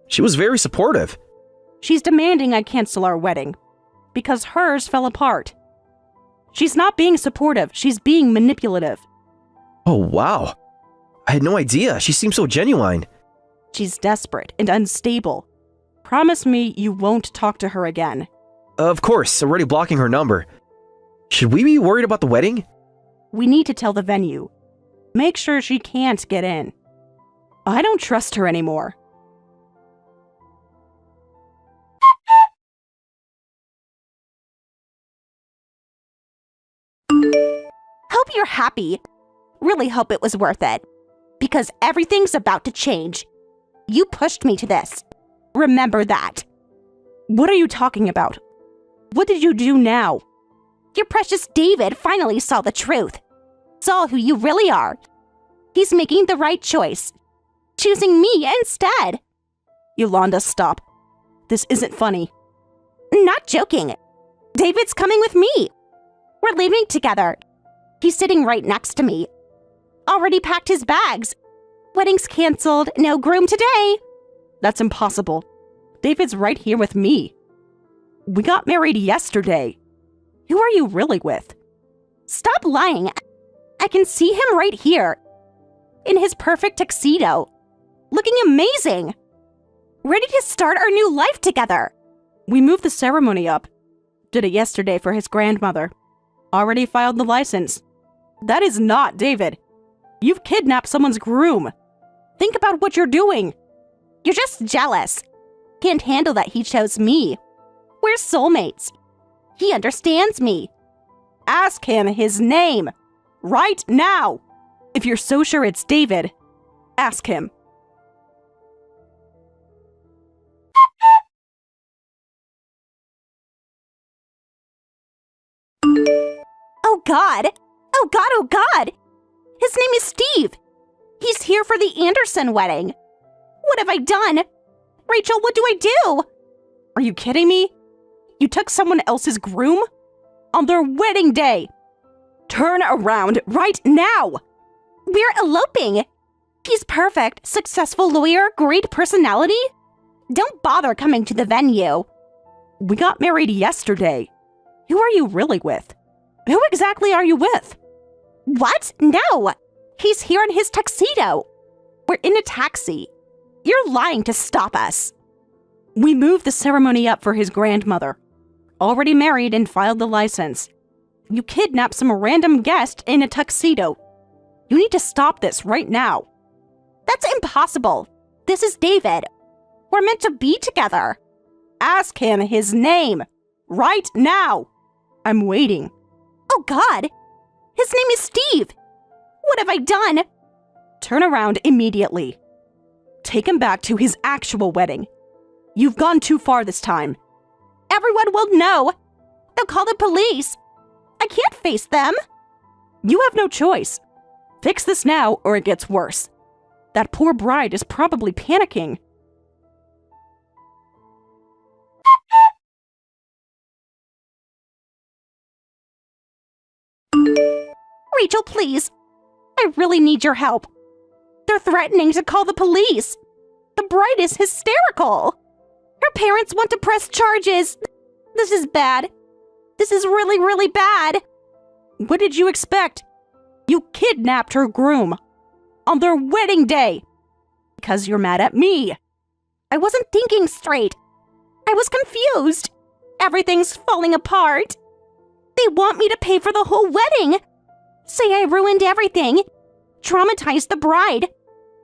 She was very supportive. She's demanding I cancel our wedding. Because hers fell apart. She's not being supportive, she's being manipulative. Oh, wow. I had no idea. She seemed so genuine. She's desperate and unstable. Promise me you won't talk to her again. Of course, already blocking her number. Should we be worried about the wedding? We need to tell the venue. Make sure she can't get in. I don't trust her anymore. hope you're happy. Really hope it was worth it. Because everything's about to change. You pushed me to this. Remember that. What are you talking about? What did you do now? Your precious David finally saw the truth. Saw who you really are. He's making the right choice. Choosing me instead. Yolanda, stop. This isn't funny. Not joking. David's coming with me. We're leaving together. He's sitting right next to me. Already packed his bags. Wedding's canceled. No groom today. That's impossible. David's right here with me. We got married yesterday. Who are you really with? Stop lying. I can see him right here. In his perfect tuxedo. Looking amazing. Ready to start our new life together. We moved the ceremony up. Did it yesterday for his grandmother. Already filed the license. That is not David. You've kidnapped someone's groom. Think about what you're doing. You're just jealous. Can't handle that he chose me. We're soulmates. He understands me. Ask him his name. Right now. If you're so sure it's David, ask him. Oh God! Oh God, oh God! His name is Steve! He's here for the Anderson wedding! What have I done? Rachel, what do I do? Are you kidding me? You took someone else's groom? On their wedding day! Turn around right now! We're eloping! He's perfect, successful lawyer, great personality. Don't bother coming to the venue. We got married yesterday. Who are you really with? Who exactly are you with? What? No! He's here in his tuxedo. We're in a taxi. You're lying to stop us. We moved the ceremony up for his grandmother. Already married and filed the license. You kidnapped some random guest in a tuxedo. You need to stop this right now. That's impossible. This is David. We're meant to be together. Ask him his name. Right now. I'm waiting. Oh God! His name is Steve! What have I done? Turn around immediately. Take him back to his actual wedding. You've gone too far this time. Everyone will know. They'll call the police. I can't face them. You have no choice. Fix this now or it gets worse. That poor bride is probably panicking. Rachel, please. I really need your help. They're threatening to call the police. The bride is hysterical. Her parents want to press charges. This is bad. This is really, really bad. What did you expect? You kidnapped her groom. On their wedding day. Because you're mad at me. I wasn't thinking straight. I was confused. Everything's falling apart. They want me to pay for the whole wedding. Say I ruined everything. Traumatized the bride.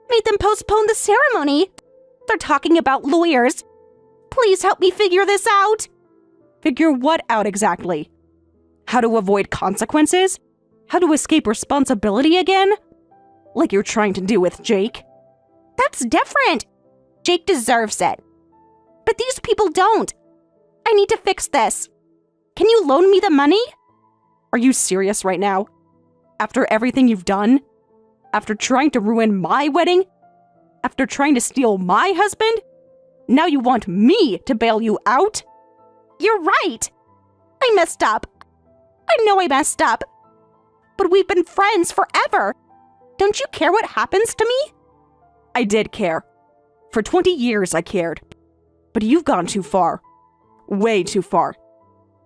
Made them postpone the ceremony. They're talking about lawyers. Please help me figure this out. Figure what out exactly? How to avoid consequences? How to escape responsibility again? Like you're trying to do with Jake? That's different. Jake deserves it. But these people don't. I need to fix this. Can you loan me the money? Are you serious right now? After everything you've done? After trying to ruin my wedding? After trying to steal my husband? Now you want me to bail you out? You're right. I messed up. I know I messed up. But we've been friends forever. Don't you care what happens to me? I did care. For 20 years I cared. But you've gone too far. Way too far.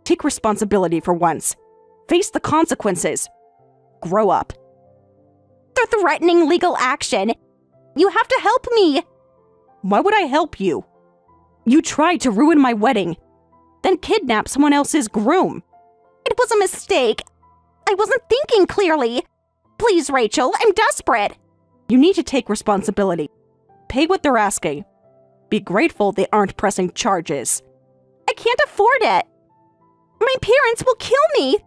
Take responsibility for once. Face the consequences. Grow up. They're threatening legal action. You have to help me. Why would I help you? You tried to ruin my wedding, then kidnap someone else's groom. It was a mistake. I wasn't thinking clearly. Please, Rachel, I'm desperate. You need to take responsibility. Pay what they're asking. Be grateful they aren't pressing charges. I can't afford it. My parents will kill me.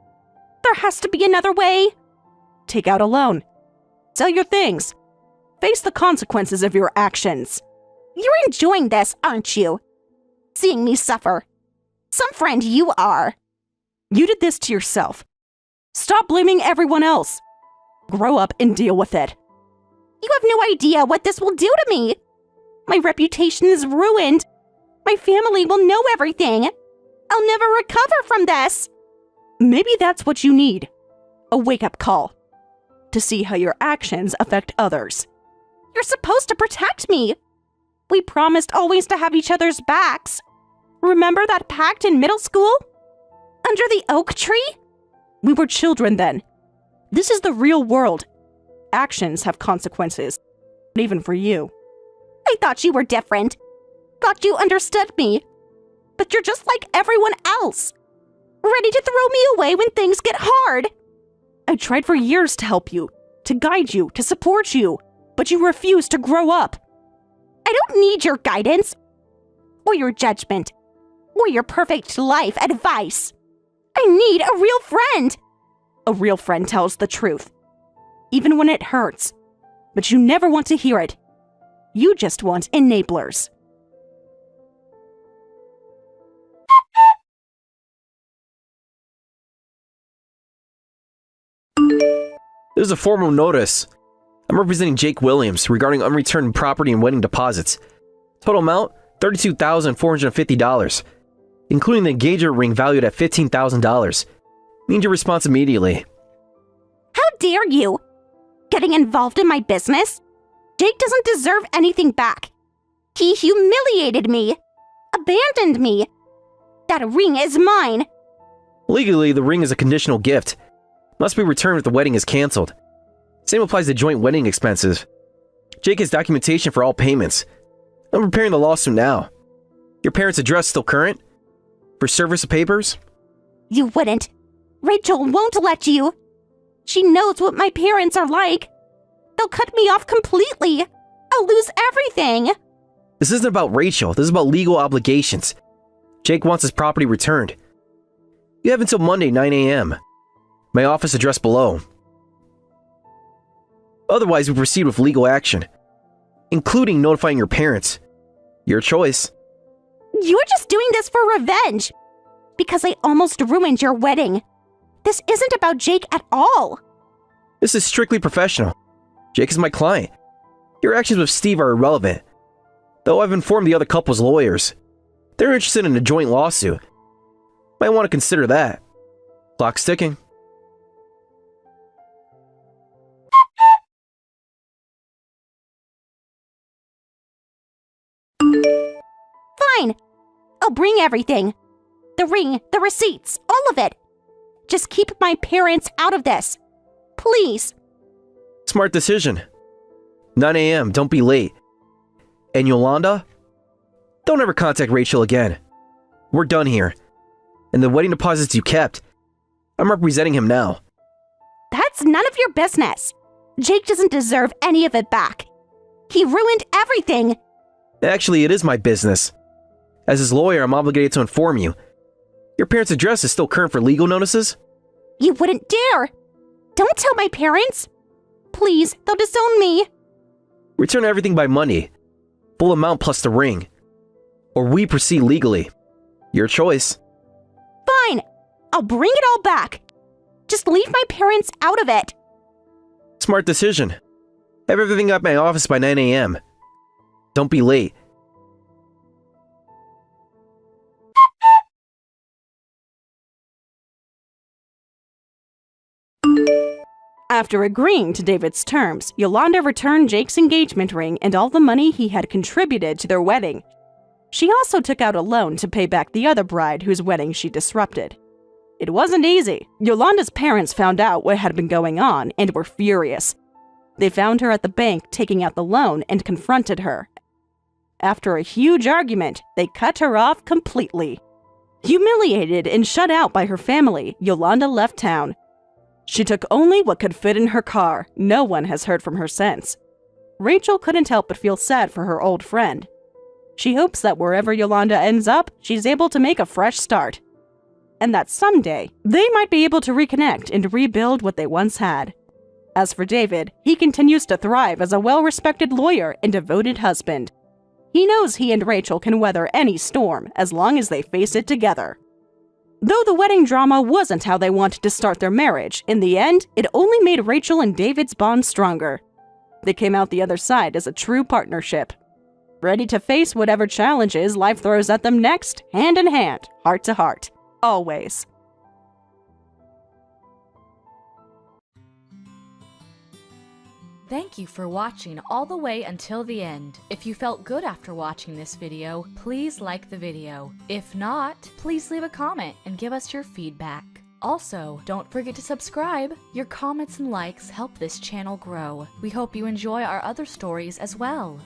There has to be another way. take out a loan. Sell your things. Face the consequences of your actions. You're enjoying this, aren't you? Seeing me suffer. Some friend you are. You did this to yourself. Stop blaming everyone else. Grow up and deal with it. You have no idea what this will do to me. My reputation is ruined. My family will know everything. I'll never recover from this. Maybe that's what you need. A wake-up call. To see how your actions affect others. You're supposed to protect me. We promised always to have each other's backs. Remember that pact in middle school? Under the oak tree? We were children then. This is the real world. Actions have consequences. Even for you. I thought you were different. Thought you understood me. But you're just like everyone else. Ready to throw me away when things get hard. I tried for years to help you, to guide you, to support you, but you refused to grow up. I don't need your guidance, or your judgment, or your perfect life advice. I need a real friend. A real friend tells the truth, even when it hurts, but you never want to hear it. You just want enablers. This is a formal notice. I'm representing Jake Williams regarding unreturned property and wedding deposits. Total amount, $32,450, including the engagement ring valued at $15,000. Need your response immediately. How dare you? Getting involved in my business? Jake doesn't deserve anything back. He humiliated me. Abandoned me. That ring is mine. Legally, the ring is a conditional gift. Must be returned if the wedding is canceled. Same applies to joint wedding expenses. Jake has documentation for all payments. I'm preparing the lawsuit now. Your parents' address still current? For service of papers? You wouldn't. Rachel won't let you. She knows what my parents are like. They'll cut me off completely. I'll lose everything. This isn't about Rachel. This is about legal obligations. Jake wants his property returned. You have until Monday, 9 a.m. My office address below. Otherwise, we proceed with legal action, including notifying your parents. Your choice. You're just doing this for revenge. Because I almost ruined your wedding. This isn't about Jake at all. This is strictly professional. Jake is my client. Your actions with Steve are irrelevant. Though I've informed the other couple's lawyers. They're interested in a joint lawsuit. Might want to consider that. Clock's ticking. Fine. I'll bring everything. The ring, the receipts, all of it. Just keep my parents out of this. Please. Smart decision. 9 a.m., don't be late. And Yolanda? Don't ever contact Rachel again. We're done here. And the wedding deposits you kept, I'm representing him now. That's none of your business. Jake doesn't deserve any of it back. He ruined everything. Actually, it is my business. As his lawyer, I'm obligated to inform you. Your parents' address is still current for legal notices? You wouldn't dare. Don't tell my parents. Please, they'll disown me. Return everything by Monday. Full amount plus the ring. Or we proceed legally. Your choice. Fine. I'll bring it all back. Just leave my parents out of it. Smart decision. Have everything at my office by 9 a.m. Don't be late. After agreeing to David's terms, Yolanda returned Jake's engagement ring and all the money he had contributed to their wedding. She also took out a loan to pay back the other bride whose wedding she disrupted. It wasn't easy. Yolanda's parents found out what had been going on and were furious. They found her at the bank taking out the loan and confronted her. After a huge argument, they cut her off completely. Humiliated and shut out by her family, Yolanda left town. She took only what could fit in her car. No one has heard from her since. Rachel couldn't help but feel sad for her old friend. She hopes that wherever Yolanda ends up, she's able to make a fresh start. And that someday, they might be able to reconnect and rebuild what they once had. As for David, he continues to thrive as a well-respected lawyer and devoted husband. He knows he and Rachel can weather any storm as long as they face it together. Though the wedding drama wasn't how they wanted to start their marriage, in the end, it only made Rachel and David's bond stronger. They came out the other side as a true partnership, ready to face whatever challenges life throws at them next, hand in hand, heart to heart. Always. Thank you for watching all the way until the end. If you felt good after watching this video, please like the video. If not, please leave a comment and give us your feedback. Also, don't forget to subscribe. Your comments and likes help this channel grow. We hope you enjoy our other stories as well.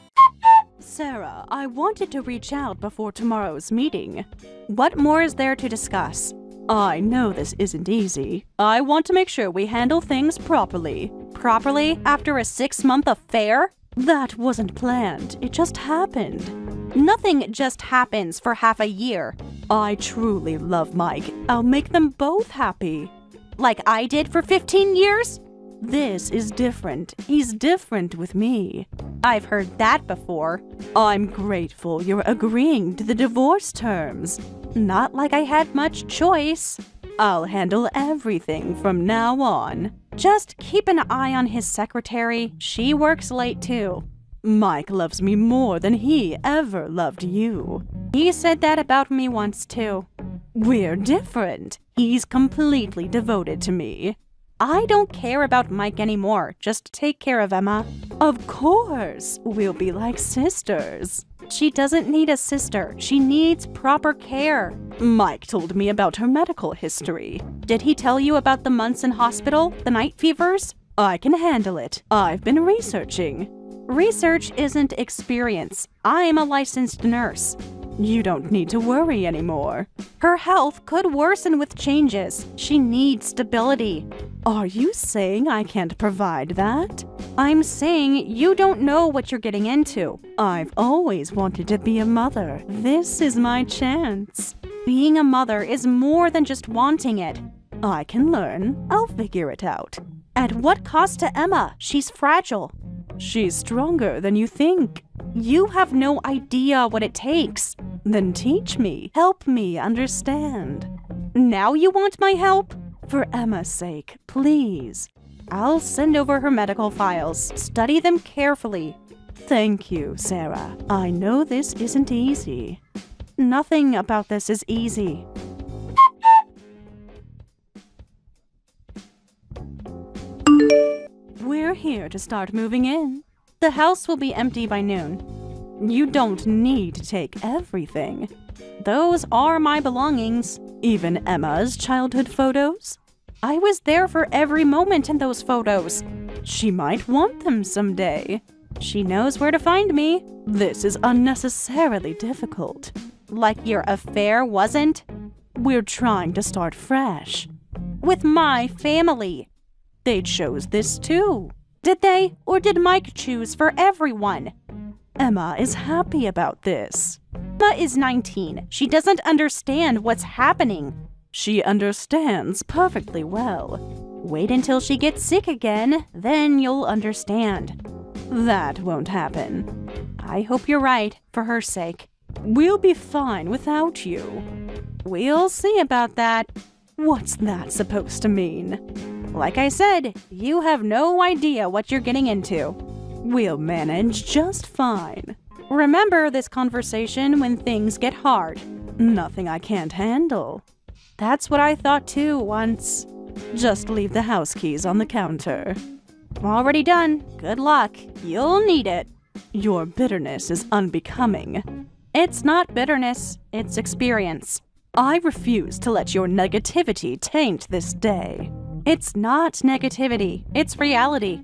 Sarah, I wanted to reach out before tomorrow's meeting. What more is there to discuss? I know this isn't easy. I want to make sure we handle things properly. Properly after a 6-month affair? That wasn't planned. It just happened. Nothing just happens for half a year. I truly love Mike. I'll make them both happy. Like I did for 15 years? This is different. He's different with me. I've heard that before. I'm grateful you're agreeing to the divorce terms. Not like I had much choice. I'll handle everything from now on. Just keep an eye on his secretary. She works late too. Mike loves me more than he ever loved you. He said that about me once too. We're different. He's completely devoted to me. I don't care about Mike anymore. Just take care of Emma. Of course. We'll be like sisters. She doesn't need a sister. She needs proper care. Mike told me about her medical history. Did he tell you about the months in hospital? The night fevers? I can handle it. I've been researching. Research isn't experience. I'm a licensed nurse. You don't need to worry anymore. Her health could worsen with changes. She needs stability. Are you saying I can't provide that? I'm saying you don't know what you're getting into. I've always wanted to be a mother. This is my chance. Being a mother is more than just wanting it. I can learn. I'll figure it out. At what cost to Emma? She's fragile. She's stronger than you think. You have no idea what it takes. Then teach me. Help me understand. Now you want my help? For Emma's sake, please. I'll send over her medical files. Study them carefully. Thank you, Sarah. I know this isn't easy. Nothing about this is easy. We're here to start moving in. The house will be empty by noon. You don't need to take everything. Those are my belongings. Even Emma's childhood photos? I was there for every moment in those photos. She might want them someday. She knows where to find me. This is unnecessarily difficult. Like your affair wasn't? We're trying to start fresh. With my family. They chose this too. Did they? Or did Mike choose for everyone? Emma is happy about this. Emma is 19. She doesn't understand what's happening. She understands perfectly well. Wait until she gets sick again, then you'll understand. That won't happen. I hope you're right, for her sake. We'll be fine without you. We'll see about that. What's that supposed to mean? Like I said, you have no idea what you're getting into. We'll manage just fine. Remember this conversation when things get hard. Nothing I can't handle. That's what I thought too once. Just leave the house keys on the counter. Already done. Good luck. You'll need it. Your bitterness is unbecoming. It's not bitterness, it's experience. I refuse to let your negativity taint this day. It's not negativity, it's reality.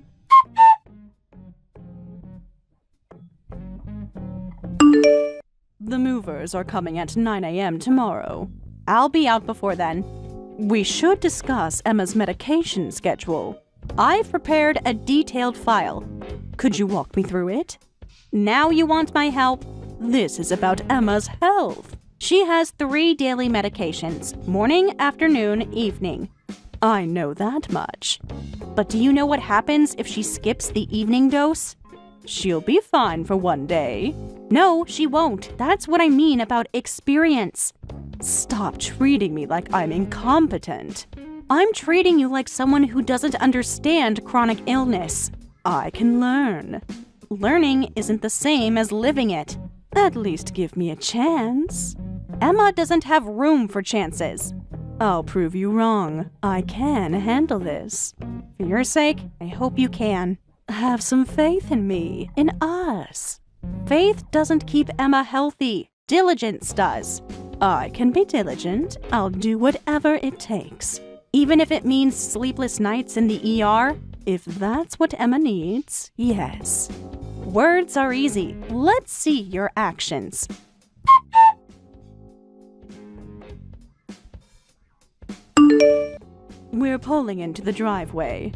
The movers are coming at 9 a.m. tomorrow. I'll be out before then. We should discuss Emma's medication schedule. I've prepared a detailed file. Could you walk me through it? Now you want my help? This is about Emma's health. She has 3 daily medications, morning, afternoon, evening. I know that much. But do you know what happens if she skips the evening dose? She'll be fine for one day. No, she won't. That's what I mean about experience. Stop treating me like I'm incompetent. I'm treating you like someone who doesn't understand chronic illness. I can learn. Learning isn't the same as living it. At least give me a chance. Emma doesn't have room for chances. I'll prove you wrong. I can handle this. For your sake, I hope you can. Have some faith in me, in us. Faith doesn't keep Emma healthy. Diligence does. I can be diligent. I'll do whatever it takes. Even if it means sleepless nights in the ER, if that's what Emma needs, yes. Words are easy. Let's see your actions. We're pulling into the driveway.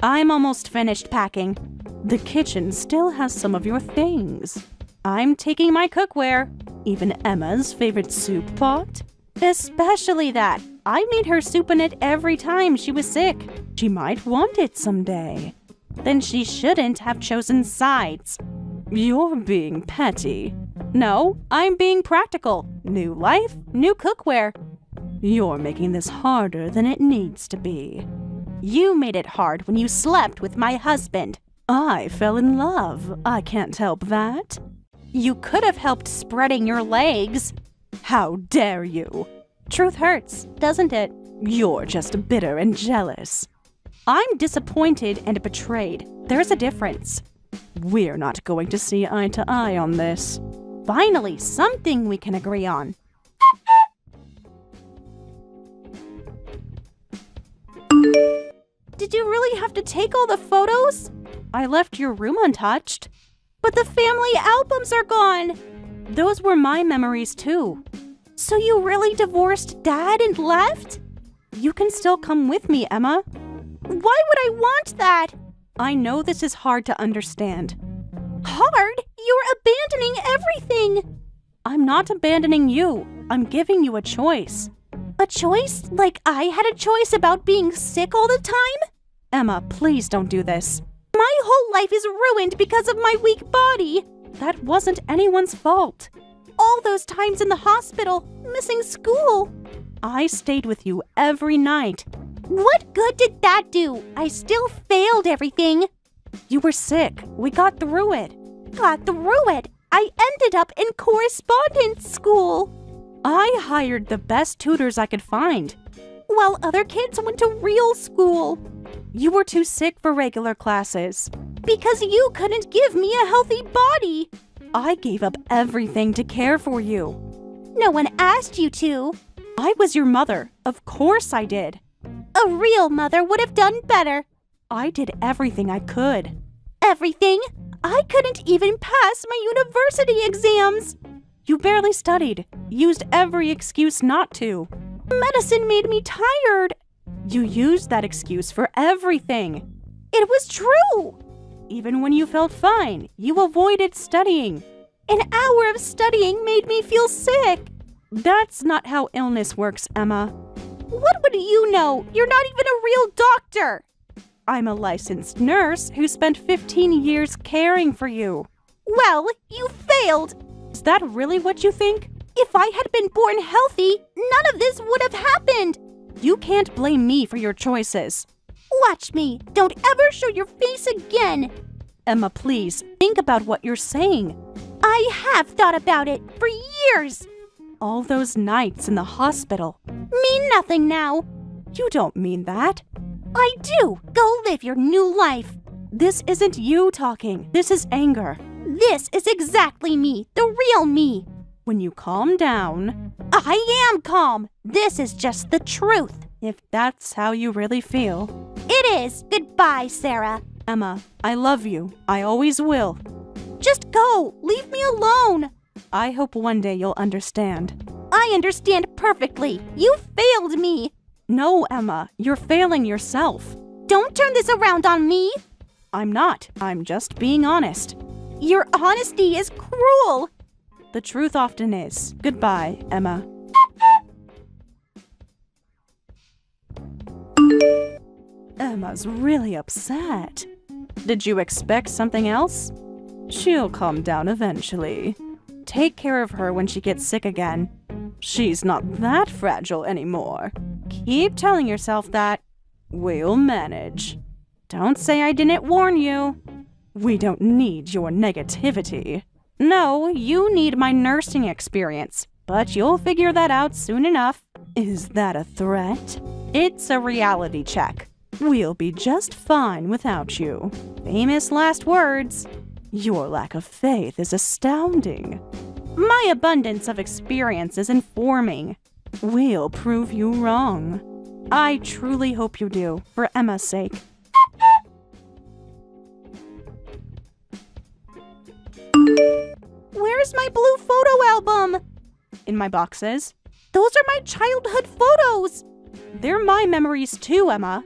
I'm almost finished packing. The kitchen still has some of your things. I'm taking my cookware, even Emma's favorite soup pot. Especially that. I made her soup in it every time she was sick. She might want it someday. Then she shouldn't have chosen sides. You're being petty. No, I'm being practical. New life, new cookware. You're making this harder than it needs to be. You made it hard when you slept with my husband. I fell in love. I can't help that. You could have helped spreading your legs. How dare you? Truth hurts, doesn't it? You're just bitter and jealous. I'm disappointed and betrayed. There's a difference. We're not going to see eye to eye on this. Finally, something we can agree on. Did you really have to take all the photos? I left your room untouched. But the family albums are gone. Those were my memories too. So you really divorced Dad and left? You can still come with me, Emma. Why would I want that? I know this is hard to understand. Hard? You're abandoning everything. I'm not abandoning you. I'm giving you a choice. A choice? Like I had a choice about being sick all the time? Emma, please don't do this. My whole life is ruined because of my weak body. That wasn't anyone's fault. All those times in the hospital, missing school. I stayed with you every night. What good did that do? I still failed everything. You were sick. We got through it. Got through it? I ended up in correspondence school. I hired the best tutors I could find, while other kids went to real school. You were too sick for regular classes. Because you couldn't give me a healthy body. I gave up everything to care for you. No one asked you to. I was your mother. Of course I did. A real mother would have done better. I did everything I could. Everything? I couldn't even pass my university exams. You barely studied. Used every excuse not to. Medicine made me tired. You used that excuse for everything. It was true. Even when you felt fine, you avoided studying. An hour of studying made me feel sick. That's not how illness works, Emma. What would you know? You're not even a real doctor. I'm a licensed nurse who spent 15 years caring for you. Well, you failed. Is that really what you think? If I had been born healthy, none of this would have happened. You can't blame me for your choices. Watch me. Don't ever show your face again. Emma, please, think about what you're saying. I have thought about it for years. All those nights in the hospital mean nothing now. You don't mean that. I do. Go live your new life. This isn't you talking. This is anger. This is exactly me, the real me. When you calm down... I am calm. This is just the truth. If that's how you really feel. It is. Goodbye, Sarah. Emma, I love you. I always will. Just go. Leave me alone. I hope one day you'll understand. I understand perfectly. You failed me. No, Emma, you're failing yourself. Don't turn this around on me. I'm not. I'm just being honest. Your honesty is cruel. The truth often is. Goodbye, Emma. Emma's really upset. Did you expect something else? She'll calm down eventually. Take care of her when she gets sick again. She's not that fragile anymore. Keep telling yourself that. We'll manage. Don't say I didn't warn you. We don't need your negativity. No, you need my nursing experience, but you'll figure that out soon enough. Is that a threat? It's a reality check. We'll be just fine without you. Famous last words. Your lack of faith is astounding. My abundance of experience is informing. We'll prove you wrong. I truly hope you do, for Emma's sake. Where's my blue photo album? In my boxes. Those are my childhood photos. They're my memories too, Emma.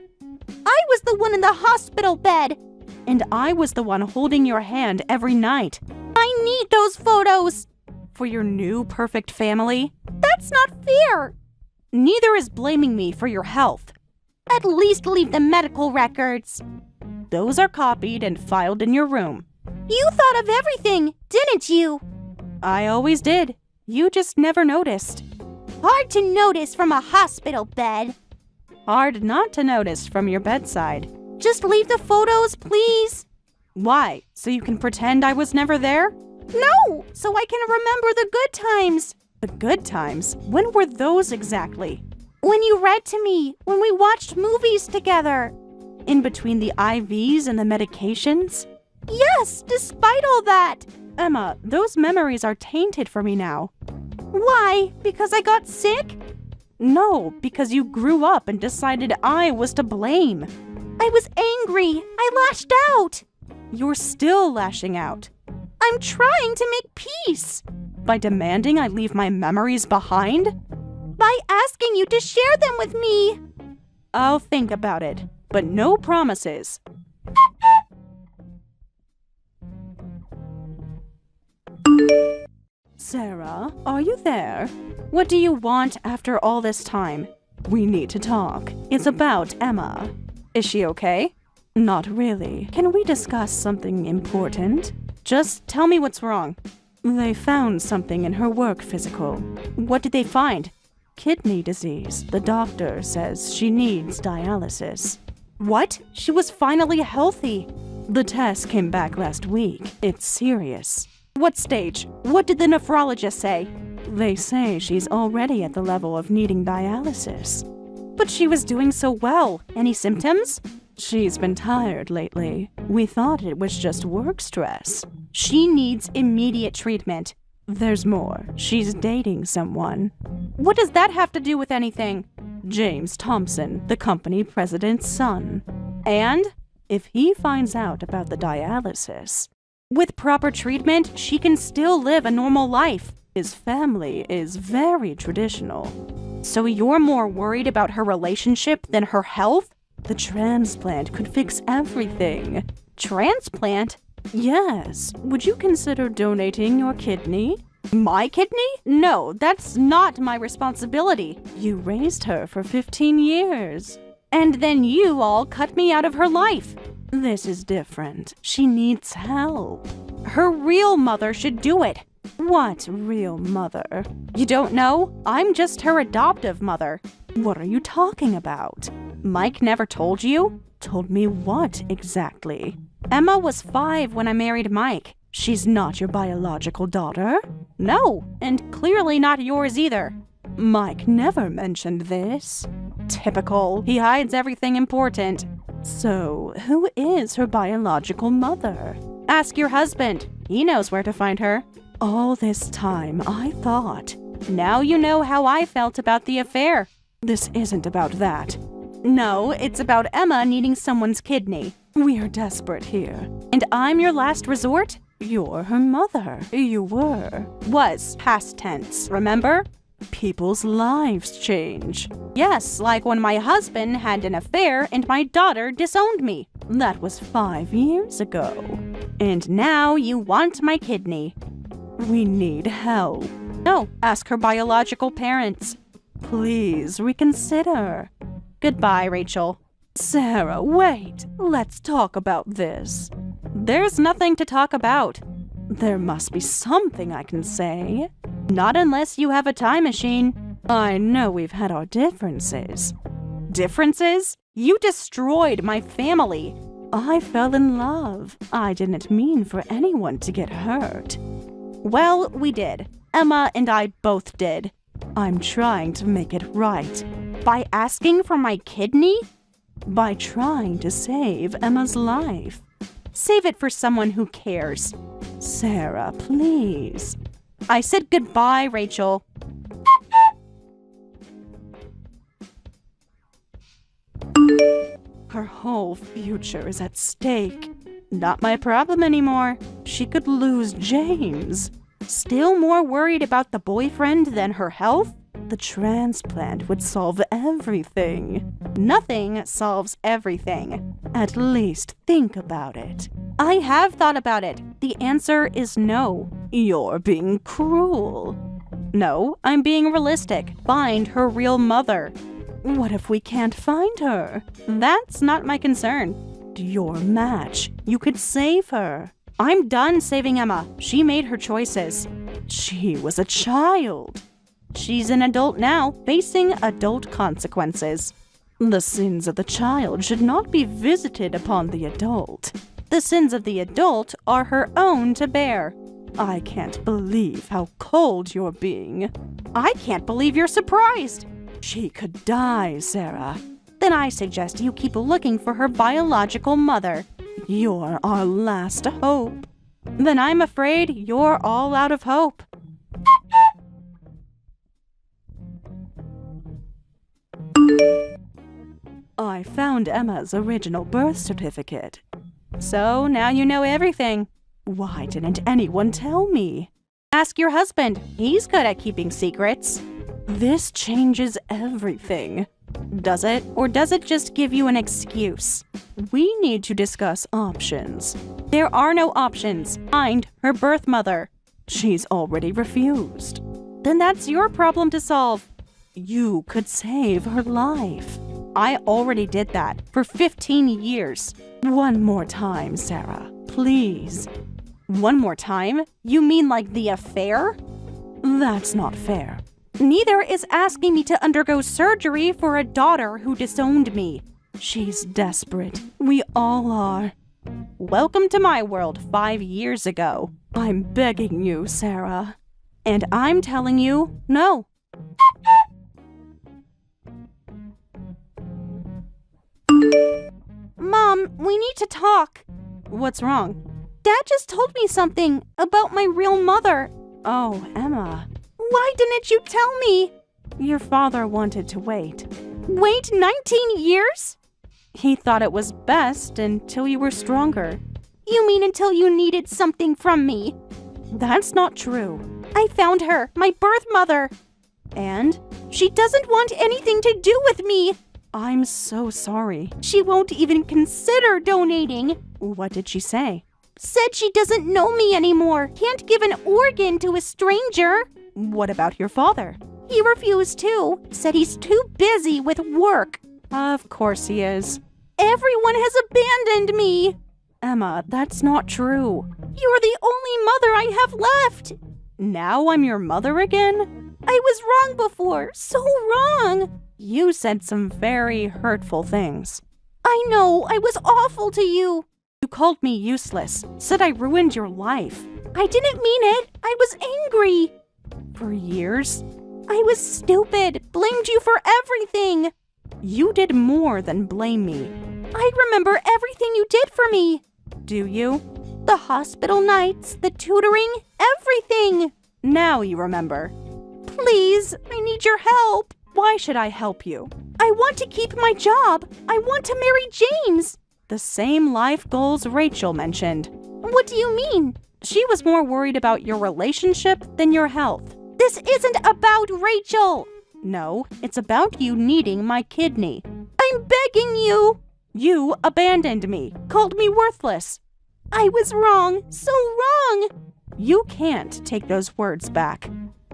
I was the one in the hospital bed. And I was the one holding your hand every night. I need those photos. For your new perfect family? That's not fair. Neither is blaming me for your health. At least leave the medical records. Those are copied and filed in your room. You thought of everything, didn't you? I always did. You just never noticed. Hard to notice from a hospital bed. Hard not to notice from your bedside. Just leave the photos, please. Why? So you can pretend I was never there? No, so I can remember the good times. The good times? When were those exactly? When you read to me, when we watched movies together. In between the IVs and the medications? Yes, despite all that. Emma, those memories are tainted for me now. Why? Because I got sick? No, because you grew up and decided I was to blame. I was angry. I lashed out. You're still lashing out. I'm trying to make peace. By demanding I leave my memories behind? By asking you to share them with me. I'll think about it, but no promises. Sarah, are you there? What do you want after all this time? We need to talk. It's about Emma. Is she okay? Not really. Can we discuss something important? Just tell me what's wrong. They found something in her work physical. What did they find? Kidney disease. The doctor says she needs dialysis. What? She was finally healthy. The test came back last week. It's serious. What stage? What did the nephrologist say? They say she's already at the level of needing dialysis. But she was doing so well. Any symptoms? She's been tired lately. We thought it was just work stress. She needs immediate treatment. There's more. She's dating someone. What does that have to do with anything? James Thompson, the company president's son. And if he finds out about the dialysis, with proper treatment, she can still live a normal life. His family is very traditional. So you're more worried about her relationship than her health? The transplant could fix everything. Transplant? Yes. Would you consider donating your kidney? My kidney? No, that's not my responsibility. You raised her for 15 years. And then you all cut me out of her life. This is different. She needs help. Her real mother should do it. What real mother? You don't know? I'm just her adoptive mother. What are you talking about? Mike never told you? Told me what exactly? Emma was 5 when I married Mike. She's not your biological daughter? No, and clearly not yours either. Mike never mentioned this. Typical. He hides everything important. So, who is her biological mother? Ask your husband. He knows where to find her. All this time, I thought. Now you know how I felt about the affair. This isn't about that. No, it's about Emma needing someone's kidney. We're desperate here. And I'm your last resort? You're her mother. You were. Was past tense, remember? People's lives change. Yes, like when my husband had an affair and my daughter disowned me. That was 5 years ago. And now you want my kidney. We need help. No, ask her biological parents. Please reconsider. Goodbye, Rachel. Sarah, wait. Let's talk about this. There's nothing to talk about. There must be something I can say. Not unless you have a time machine. I know we've had our differences. Differences? You destroyed my family. I fell in love. I didn't mean for anyone to get hurt. Well, we did. Emma and I both did. I'm trying to make it right. By asking for my kidney? By trying to save Emma's life. Save it for someone who cares. Sarah, please. I said goodbye, Rachel. Her whole future is at stake. Not my problem anymore. She could lose James. Still more worried about the boyfriend than her health? The transplant would solve everything. Nothing solves everything. At least think about it. I have thought about it. The answer is no. You're being cruel. No, I'm being realistic. Find her real mother. What if we can't find her? That's not my concern. Your match. You could save her. I'm done saving Emma. She made her choices. She was a child. She's an adult now, facing adult consequences. The sins of the child should not be visited upon the adult. The sins of the adult are her own to bear. I can't believe how cold you're being. I can't believe you're surprised. She could die, Sarah. Then I suggest you keep looking for her biological mother. You're our last hope. Then I'm afraid you're all out of hope. I found Emma's original birth certificate. So now you know everything. Why didn't anyone tell me? Ask your husband. He's good at keeping secrets. This changes everything. Does it? Or does it just give you an excuse? We need to discuss options. There are no options. Find her birth mother. She's already refused. Then that's your problem to solve. You could save her life. I already did that for 15 years. One more time, Sarah. Please. One more time? You mean like the affair? That's not fair. Neither is asking me to undergo surgery for a daughter who disowned me. She's desperate. We all are. Welcome to my world 5 years ago. I'm begging you, Sarah. And I'm telling you, no. Mom, we need to talk. What's wrong? Dad just told me something about my real mother. Oh, Emma. Why didn't you tell me? Your father wanted to wait. Wait 19 years? He thought it was best until you were stronger. You mean until you needed something from me? That's not true. I found her, my birth mother. And? She doesn't want anything to do with me. I'm so sorry. She won't even consider donating. What did she say? Said she doesn't know me anymore. Can't give an organ to a stranger. What about your father? He refused too. Said he's too busy with work. Of course he is. Everyone has abandoned me. Emma, that's not true. You're the only mother I have left. Now I'm your mother again? I was wrong before. So wrong. You said some very hurtful things. I know. I was awful to you. You called me useless. Said I ruined your life. I didn't mean it. I was angry. For years, I was stupid, blamed you for everything. You did more than blame me. I remember everything you did for me. Do you? The hospital nights, the tutoring, everything. Now you remember. Please, I need your help. Why should I help you? I want to keep my job. I want to marry James. The same life goals Rachel mentioned. What do you mean? She was more worried about your relationship than your health. This isn't about Rachel. No, it's about you needing my kidney. I'm begging you. You abandoned me, called me worthless. I was wrong, so wrong. You can't take those words back.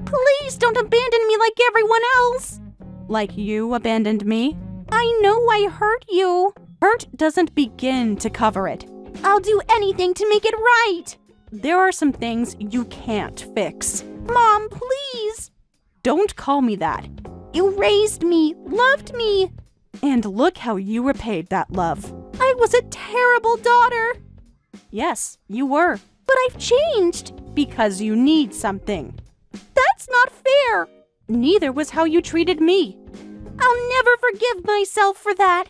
Please don't abandon me like everyone else. Like you abandoned me? I know I hurt you. Hurt doesn't begin to cover it. I'll do anything to make it right. There are some things you can't fix. Mom, please. Don't call me that. You raised me, loved me. And look how you repaid that love. I was a terrible daughter. Yes, you were. But I've changed. Because you need something. That's not fair. Neither was how you treated me. I'll never forgive myself for that.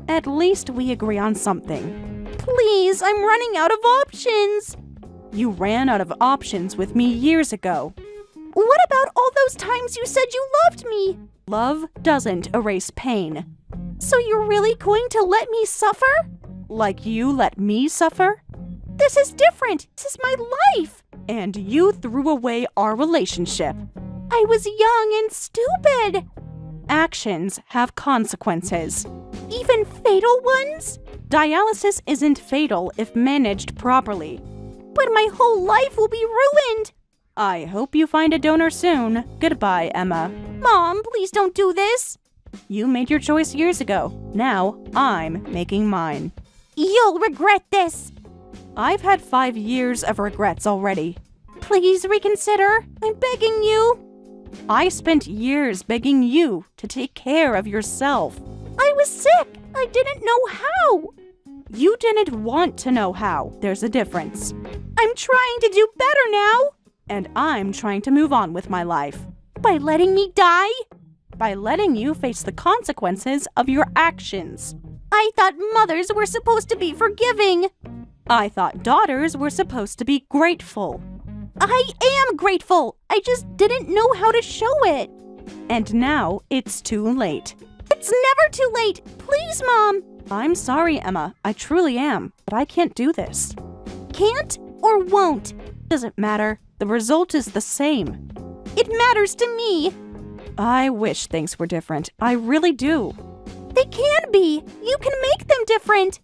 At least we agree on something. Please, I'm running out of options. You ran out of options with me years ago. What about all those times you said you loved me? Love doesn't erase pain. So you're really going to let me suffer? Like you let me suffer? This is different. This is my life. And you threw away our relationship. I was young and stupid. Actions have consequences. Even fatal ones? Dialysis isn't fatal if managed properly. But my whole life will be ruined. I hope you find a donor soon. Goodbye, Emma. Mom, please don't do this. You made your choice years ago. Now I'm making mine. You'll regret this. I've had 5 years of regrets already. Please reconsider. I'm begging you. I spent years begging you to take care of yourself. I was sick. I didn't know how. You didn't want to know how. There's a difference. I'm trying to do better now. And I'm trying to move on with my life. By letting me die? By letting you face the consequences of your actions. I thought mothers were supposed to be forgiving. I thought daughters were supposed to be grateful. I am grateful. I just didn't know how to show it. And now it's too late. It's never too late. Please, Mom. I'm sorry, Emma. I truly am. But I can't do this. Can't or won't? Doesn't matter. The result is the same. It matters to me. I wish things were different. I really do. They can be. You can make them different.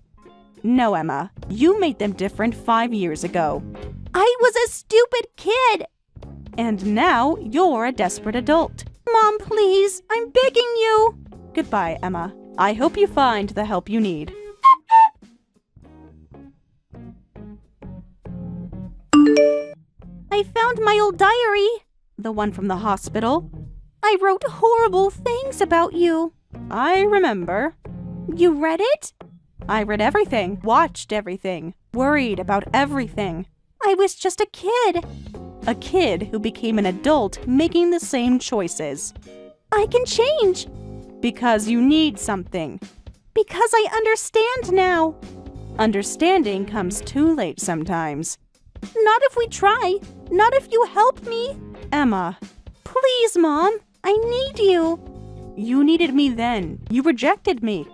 No, Emma. You made them different 5 years ago. I was a stupid kid. And now you're a desperate adult. Mom, please. I'm begging you. Goodbye, Emma. I hope you find the help you need. I found my old diary. The one from the hospital. I wrote horrible things about you. I remember. You read it? I read everything, watched everything, worried about everything. I was just a kid. A kid who became an adult making the same choices. I can change. Because you need something. Because I understand now. Understanding comes too late sometimes. Not if we try. Not if you help me. Emma. Please, Mom. I need you. You needed me then. You rejected me.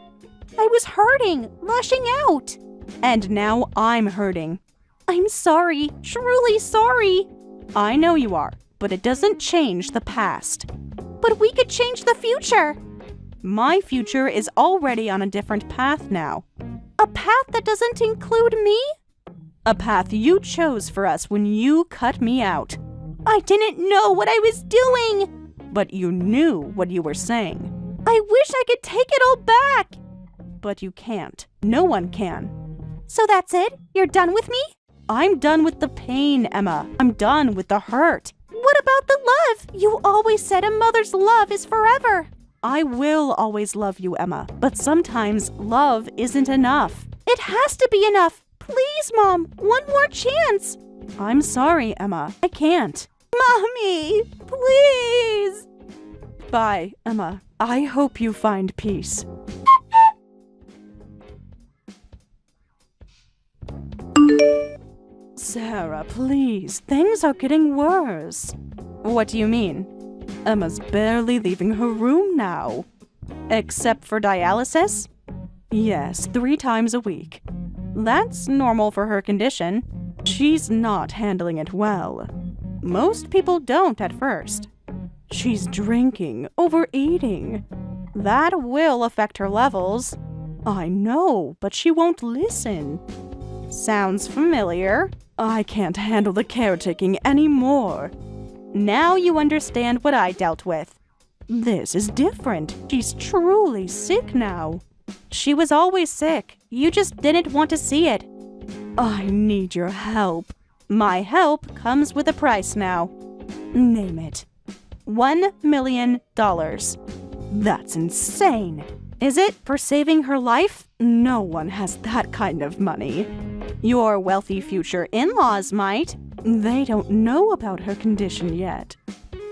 I was hurting, lashing out. And now I'm hurting. I'm sorry. Truly sorry. I know you are, but it doesn't change the past. But we could change the future. My future is already on a different path now. A path that doesn't include me? A path you chose for us when you cut me out. I didn't know what I was doing. But you knew what you were saying. I wish I could take it all back. But you can't. No one can. So that's it? You're done with me? I'm done with the pain, Emma. I'm done with the hurt. What about the love? You always said a mother's love is forever. I will always love you, Emma. But sometimes love isn't enough. It has to be enough. Please, Mom. One more chance. I'm sorry, Emma. I can't. Mommy, please. Bye, Emma. I hope you find peace. Sarah, please. Things are getting worse. What do you mean? Emma's barely leaving her room now. Except for dialysis? Yes, 3 times a week. That's normal for her condition. She's not handling it well. Most people don't at first. She's drinking, overeating. That will affect her levels. I know, but she won't listen. Sounds familiar. I can't handle the caretaking anymore. Now you understand what I dealt with. This is different. She's truly sick now. She was always sick. You just didn't want to see it. I need your help. My help comes with a price now. Name it. $1 million. That's insane. Is it for saving her life? No one has that kind of money. Your wealthy future in-laws might. They don't know about her condition yet.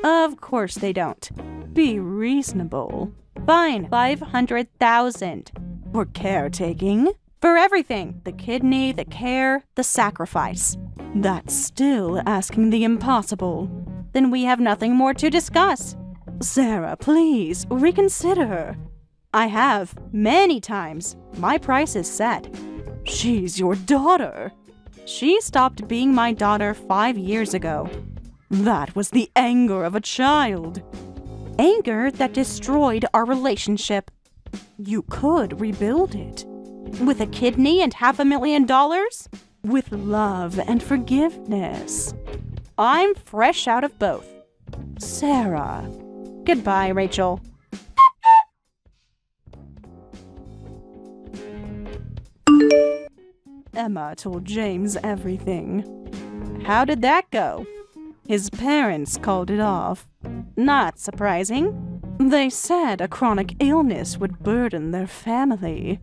Of course they don't. Be reasonable. Fine, $500,000. For caretaking? For everything. The kidney, the care, the sacrifice. That's still asking the impossible. Then we have nothing more to discuss. Sarah, please, reconsider. I have, many times. My price is set. She's your daughter. She stopped being my daughter 5 years ago. That was the anger of a child. Anger that destroyed our relationship. You could rebuild it. With a kidney and $500,000? With love and forgiveness. I'm fresh out of both. Sarah. Goodbye, Rachel. Emma told James everything. How did that go? His parents called it off. Not surprising. They said a chronic illness would burden their family.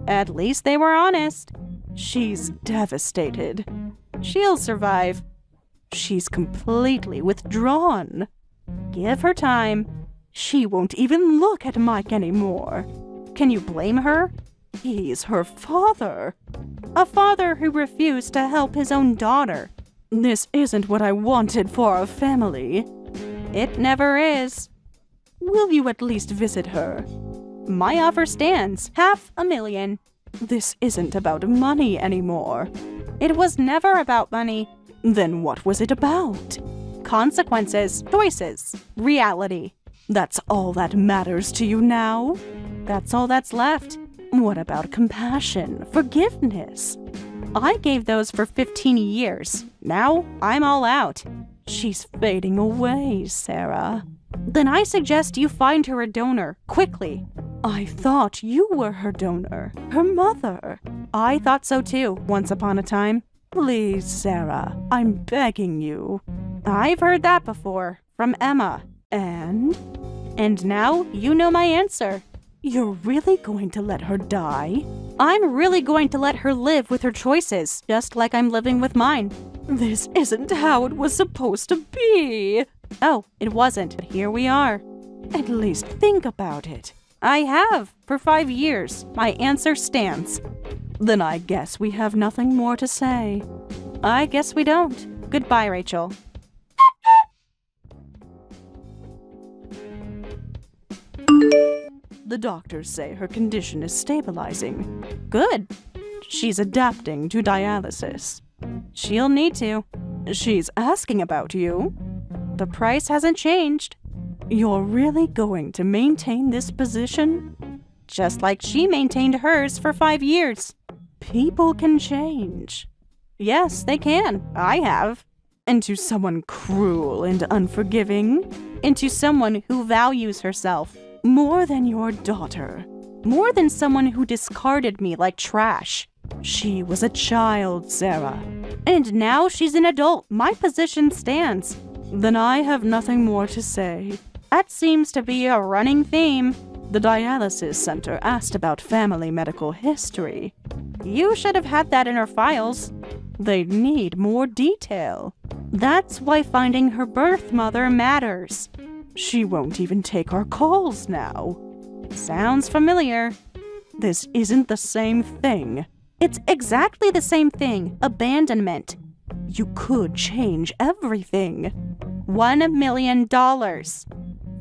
At least they were honest. She's devastated. She'll survive. She's completely withdrawn. Give her time. She won't even look at Mike anymore. Can you blame her? He's her father. A father who refused to help his own daughter. This isn't what I wanted for our family. It never is. Will you at least visit her? My offer stands. $500,000. This isn't about money anymore. It was never about money. Then what was it about? Consequences, choices, reality. That's all that matters to you now? That's all that's left. What about compassion, forgiveness? I gave those for 15 years. Now I'm all out. She's fading away, Sarah. Then I suggest you find her a donor, quickly. I thought you were her donor, her mother. I thought so too, once upon a time. Please, Sarah, I'm begging you. I've heard that before, from Emma. And now you know my answer. You're really going to let her die? I'm really going to let her live with her choices, just like I'm living with mine. This isn't how it was supposed to be. Oh, it wasn't, but here we are. At least think about it. I have, for 5 years. My answer stands. Then I guess we have nothing more to say. I guess we don't. Goodbye, Rachel. The doctors say her condition is stabilizing. Good. She's adapting to dialysis. She'll need to. She's asking about you. The price hasn't changed. You're really going to maintain this position? Just like she maintained hers for 5 years. People can change. Yes, they can. I have. Into someone cruel and unforgiving? Into someone who values herself. More than your daughter. More than someone who discarded me like trash. She was a child, Sarah. And now she's an adult. My position stands. Then I have nothing more to say. That seems to be a running theme. The dialysis center asked about family medical history. You should have had that in her files. They need more detail. That's why finding her birth mother matters. She won't even take our calls now. Sounds familiar. This isn't the same thing. It's exactly the same thing. Abandonment. You could change everything. $1 million.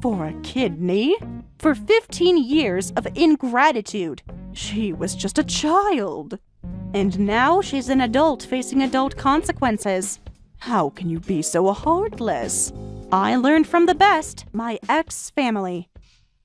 For a kidney? For 15 years of ingratitude. She was just a child. And now she's an adult facing adult consequences. How can you be so heartless? I learned from the best, my ex-family.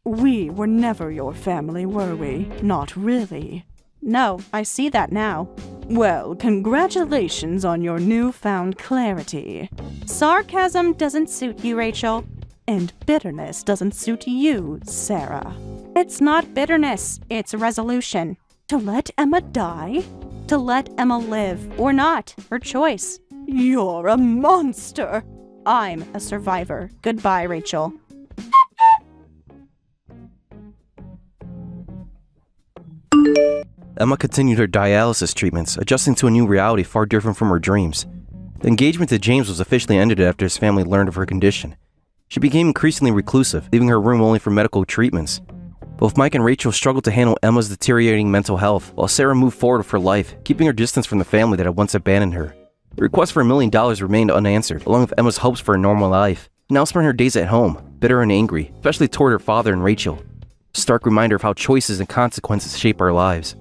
We were never your family, were we? Not really. No, I see that now. Well, congratulations on your newfound clarity. Sarcasm doesn't suit you, Rachel. And bitterness doesn't suit you, Sarah. It's not bitterness, it's resolution. To let Emma die? To let Emma live or not, her choice. You're a monster. I'm a survivor. Goodbye, Rachel. Emma continued her dialysis treatments, adjusting to a new reality far different from her dreams. The engagement to James was officially ended after his family learned of her condition. She became increasingly reclusive, leaving her room only for medical treatments. Both Mike and Rachel struggled to handle Emma's deteriorating mental health, while Sarah moved forward with her life, keeping her distance from the family that had once abandoned her. The request for $1 million remained unanswered, along with Emma's hopes for a normal life. She now spent her days at home, bitter and angry, especially toward her father and Rachel. A stark reminder of how choices and consequences shape our lives.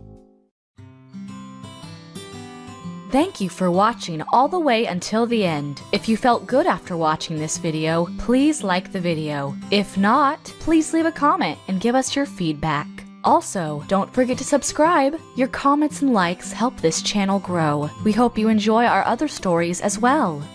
Thank you for watching all the way until the end. If you felt good after watching this video, please like the video. If not, please leave a comment and give us your feedback. Also, don't forget to subscribe. Your comments and likes help this channel grow. We hope you enjoy our other stories as well.